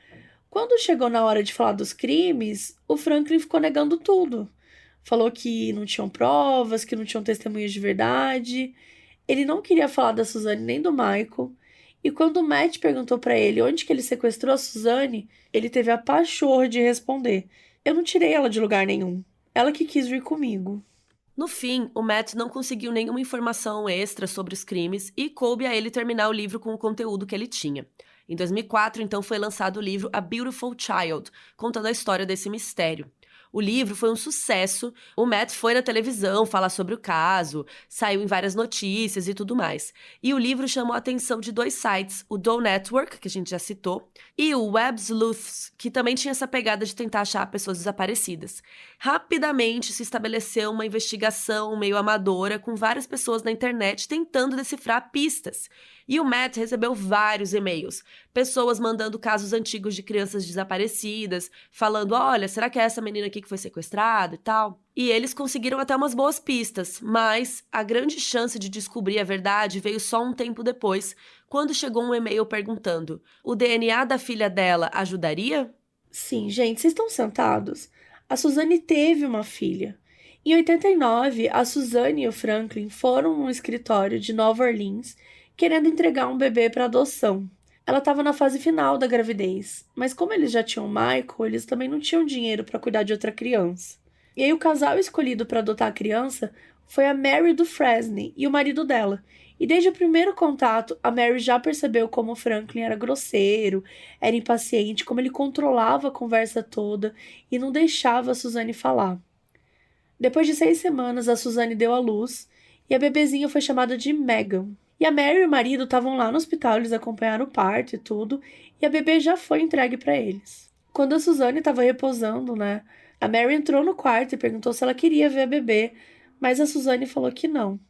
Quando chegou na hora de falar dos crimes, o Franklin ficou negando tudo. Falou que não tinham provas, que não tinham testemunhas de verdade. Ele não queria falar da Suzanne nem do Michael. E quando o Matt perguntou pra ele onde que ele sequestrou a Suzanne, ele teve a pachorra de responder: "Eu não tirei ela de lugar nenhum. Ela que quis vir comigo." No fim, o Matt não conseguiu nenhuma informação extra sobre os crimes e coube a ele terminar o livro com o conteúdo que ele tinha. Em 2004, então, foi lançado o livro A Beautiful Child, contando a história desse mistério. O livro foi um sucesso, o Matt foi na televisão falar sobre o caso, saiu em várias notícias e tudo mais. E o livro chamou a atenção de 2 sites, o Doe Network, que a gente já citou, e o Web Sleuths, que também tinha essa pegada de tentar achar pessoas desaparecidas. Rapidamente se estabeleceu uma investigação meio amadora com várias pessoas na internet tentando decifrar pistas. E o Matt recebeu vários e-mails, pessoas mandando casos antigos de crianças desaparecidas, falando: "Olha, será que é essa menina aqui que foi sequestrado e tal. E eles conseguiram até umas boas pistas, mas a grande chance de descobrir a verdade veio só um tempo depois, quando chegou um e-mail perguntando: o DNA da filha dela ajudaria? Sim, gente, vocês estão sentados? A Suzane teve uma filha. Em 89, a Suzane e o Franklin foram num escritório de Nova Orleans querendo entregar um bebê para adoção. Ela estava na fase final da gravidez, mas como eles já tinham Michael, eles também não tinham dinheiro para cuidar de outra criança. E aí o casal escolhido para adotar a criança foi a Mary do Fresney e o marido dela. E desde o primeiro contato, a Mary já percebeu como o Franklin era grosseiro, era impaciente, como ele controlava a conversa toda e não deixava a Suzane falar. Depois de 6 semanas, a Suzane deu à luz e a bebezinha foi chamada de Megan. E a Mary e o marido estavam lá no hospital, eles acompanharam o parto e tudo, e a bebê já foi entregue para eles. Quando a Suzane estava repousando, né, a Mary entrou no quarto e perguntou se ela queria ver a bebê, mas a Suzane falou que não.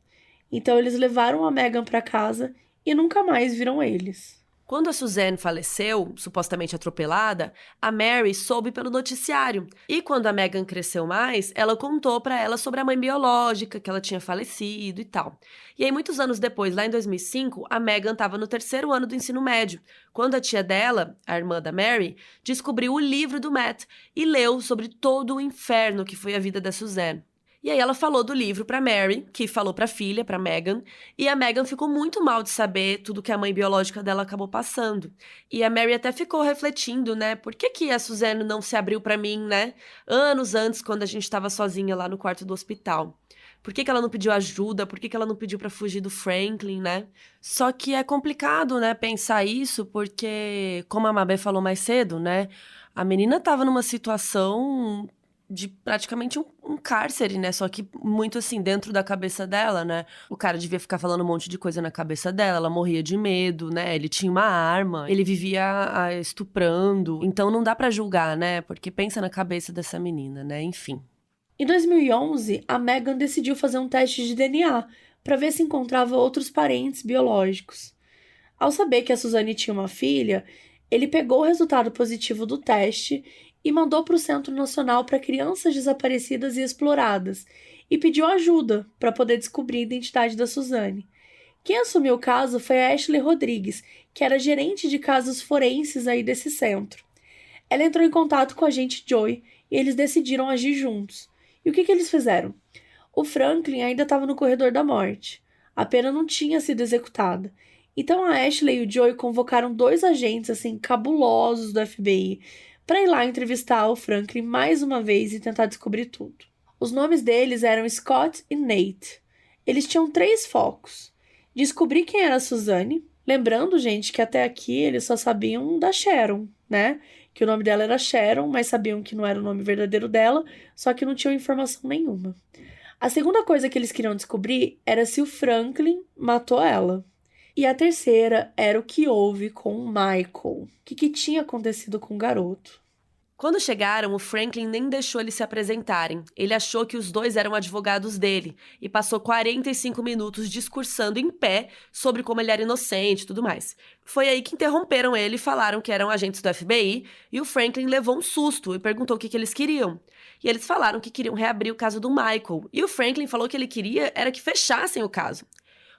Então eles levaram a Megan para casa e nunca mais viram eles. Quando a Suzanne faleceu, supostamente atropelada, a Mary soube pelo noticiário. E quando a Megan cresceu mais, ela contou pra ela sobre a mãe biológica, que ela tinha falecido e tal. E aí, muitos anos depois, lá em 2005, a Megan estava no 3º ano do ensino médio, quando a tia dela, a irmã da Mary, descobriu o livro do Matt e leu sobre todo o inferno que foi a vida da Suzanne. E aí ela falou do livro pra Mary, que falou pra filha, pra Megan, e a Megan ficou muito mal de saber tudo que a mãe biológica dela acabou passando. E a Mary até ficou refletindo, né, por que a Suzanne não se abriu pra mim, né, anos antes, quando a gente tava sozinha lá no quarto do hospital. Por que ela não pediu ajuda? Por que ela não pediu pra fugir do Franklin, né? Só que é complicado, né, pensar isso, porque, como a Mabê falou mais cedo, né, a menina tava numa situação de praticamente um cárcere, né? Só que muito assim, dentro da cabeça dela, né? O cara devia ficar falando um monte de coisa na cabeça dela, ela morria de medo, né? Ele tinha uma arma, ele vivia estuprando. Então não dá pra julgar, né? Porque pensa na cabeça dessa menina, né? Enfim. Em 2011, a Megan decidiu fazer um teste de DNA para ver se encontrava outros parentes biológicos. Ao saber que a Suzane tinha uma filha, ele pegou o resultado positivo do teste e mandou para o Centro Nacional para Crianças Desaparecidas e Exploradas e pediu ajuda para poder descobrir a identidade da Suzane. Quem assumiu o caso foi a Ashley Rodrigues, que era gerente de casos forenses aí desse centro. Ela entrou em contato com a agente Joy e eles decidiram agir juntos. E o que eles fizeram? O Franklin ainda estava no corredor da morte. A pena não tinha sido executada. Então a Ashley e o Joey convocaram 2 agentes assim cabulosos do FBI para ir lá entrevistar o Franklin mais uma vez e tentar descobrir tudo. Os nomes deles eram Scott e Nate. Eles tinham 3 focos: descobrir quem era a Suzane, lembrando, gente, que até aqui eles só sabiam da Sharon, né? Que o nome dela era Sharon, mas sabiam que não era o nome verdadeiro dela, só que não tinham informação nenhuma. A segunda coisa que eles queriam descobrir era se o Franklin matou ela. E a terceira era o que houve com o Michael. O que tinha acontecido com o garoto? Quando chegaram, o Franklin nem deixou eles se apresentarem. Ele achou que os 2 eram advogados dele e passou 45 minutos discursando em pé sobre como ele era inocente e tudo mais. Foi aí que interromperam ele e falaram que eram agentes do FBI e o Franklin levou um susto e perguntou o que eles queriam. E eles falaram que queriam reabrir o caso do Michael e o Franklin falou que ele queria era que fechassem o caso.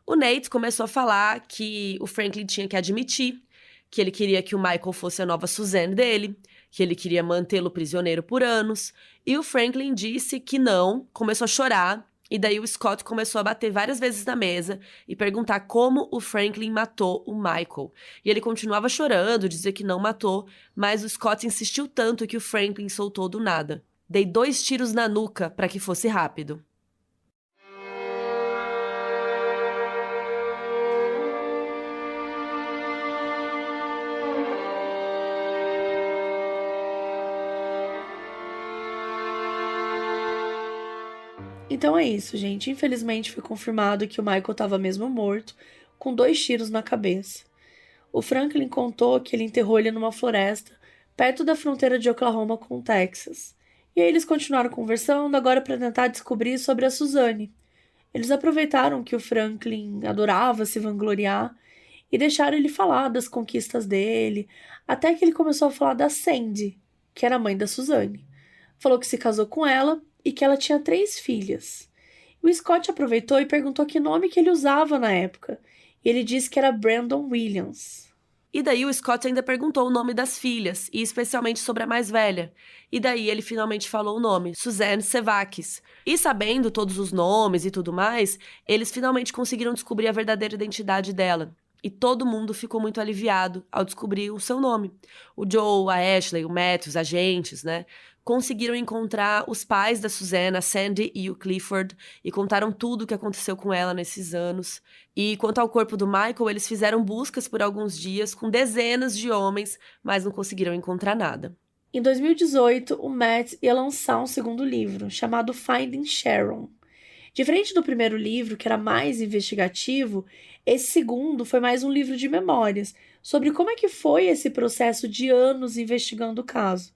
O Nate começou a falar que o Franklin tinha que admitir que ele queria que o Michael fosse a nova Suzanne dele, que ele queria mantê-lo prisioneiro por anos, e o Franklin disse que não, começou a chorar, e daí o Scott começou a bater várias vezes na mesa e perguntar como o Franklin matou o Michael. E ele continuava chorando, dizia que não matou, mas o Scott insistiu tanto que o Franklin soltou do nada. Dei 2 tiros na nuca para que fosse rápido. Então é isso, gente. Infelizmente foi confirmado que o Michael estava mesmo morto, com 2 tiros na cabeça. O Franklin contou que ele enterrou ele numa floresta, perto da fronteira de Oklahoma com o Texas. E aí eles continuaram conversando, agora para tentar descobrir sobre a Suzane. Eles aproveitaram que o Franklin adorava se vangloriar e deixaram ele falar das conquistas dele, até que ele começou a falar da Sandy, que era a mãe da Suzane. falou que se casou com ela e que ela tinha 3 filhas. O Scott aproveitou e perguntou que nome que ele usava na época. E ele disse que era Brandon Williams. E daí o Scott ainda perguntou o nome das filhas, e especialmente sobre a mais velha. E daí ele finalmente falou o nome, Suzanne Sevakis. E sabendo todos os nomes e tudo mais, eles finalmente conseguiram descobrir a verdadeira identidade dela. E todo mundo ficou muito aliviado ao descobrir o seu nome. O Joe, a Ashley, o Matt, os agentes, né? Conseguiram encontrar os pais da Suzanne, a Sandy e o Clifford, e contaram tudo o que aconteceu com ela nesses anos. E quanto ao corpo do Michael, eles fizeram buscas por alguns dias com dezenas de homens, mas não conseguiram encontrar nada. Em 2018, o Matt ia lançar um segundo livro, chamado Finding Sharon. Diferente do primeiro livro, que era mais investigativo, esse segundo foi mais um livro de memórias, sobre como é que foi esse processo de anos investigando o caso.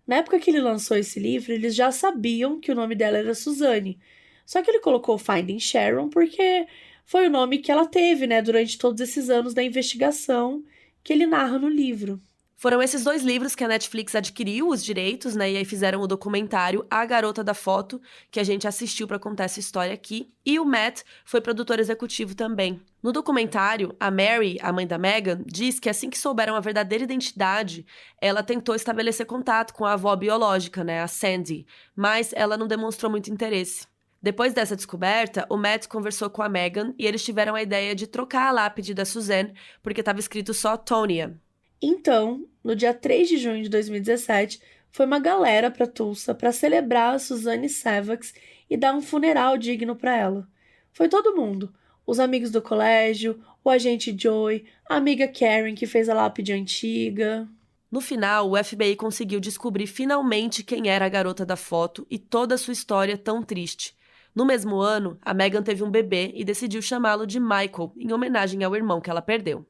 Na época que ele lançou esse livro, eles já sabiam que o nome dela era Suzanne. Só que ele colocou Finding Sharon porque foi o nome que ela teve, né, durante todos esses anos da investigação que ele narra no livro. Foram esses 2 livros que a Netflix adquiriu os direitos, né? E aí fizeram o documentário A Garota da Foto, que a gente assistiu para contar essa história aqui. E o Matt foi produtor executivo também. No documentário, a Mary, a mãe da Megan, diz que assim que souberam a verdadeira identidade, ela tentou estabelecer contato com a avó biológica, né? A Sandy, mas ela não demonstrou muito interesse. Depois dessa descoberta, o Matt conversou com a Megan e eles tiveram a ideia de trocar a lápide da Suzanne, porque estava escrito só Tonya. Então, no dia 3 de junho de 2017, foi uma galera para Tulsa para celebrar a Suzanne Sevakis e dar um funeral digno para ela. Foi todo mundo, os amigos do colégio, o agente Joey, a amiga Karen que fez a lápide antiga. No final, o FBI conseguiu descobrir finalmente quem era a garota da foto e toda a sua história tão triste. No mesmo ano, a Megan teve um bebê e decidiu chamá-lo de Michael, em homenagem ao irmão que ela perdeu.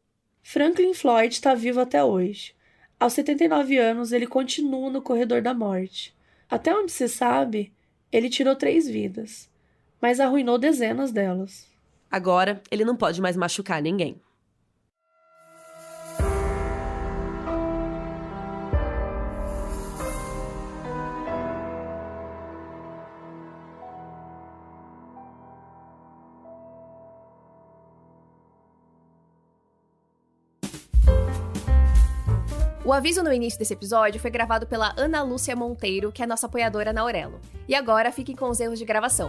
Franklin Floyd está vivo até hoje. Aos 79 anos, ele continua no corredor da morte. Até onde se sabe, ele tirou 3 vidas, mas arruinou dezenas delas. Agora, ele não pode mais machucar ninguém. O aviso no início desse episódio foi gravado pela Ana Lúcia Monteiro, que é nossa apoiadora na Aurelo. E agora fiquem com os erros de gravação.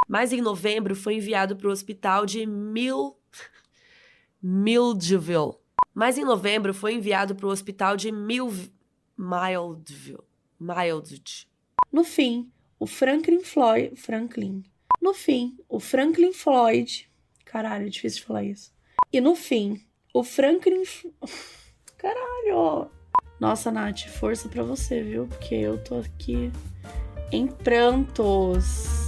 Mas em novembro foi enviado para o hospital de Mildeville. No fim, o Franklin Floyd... Caralho, é difícil de falar isso. E no fim, o Franklin... Caralho! Nossa, Nath, força pra você, viu? Porque eu tô aqui em prantos.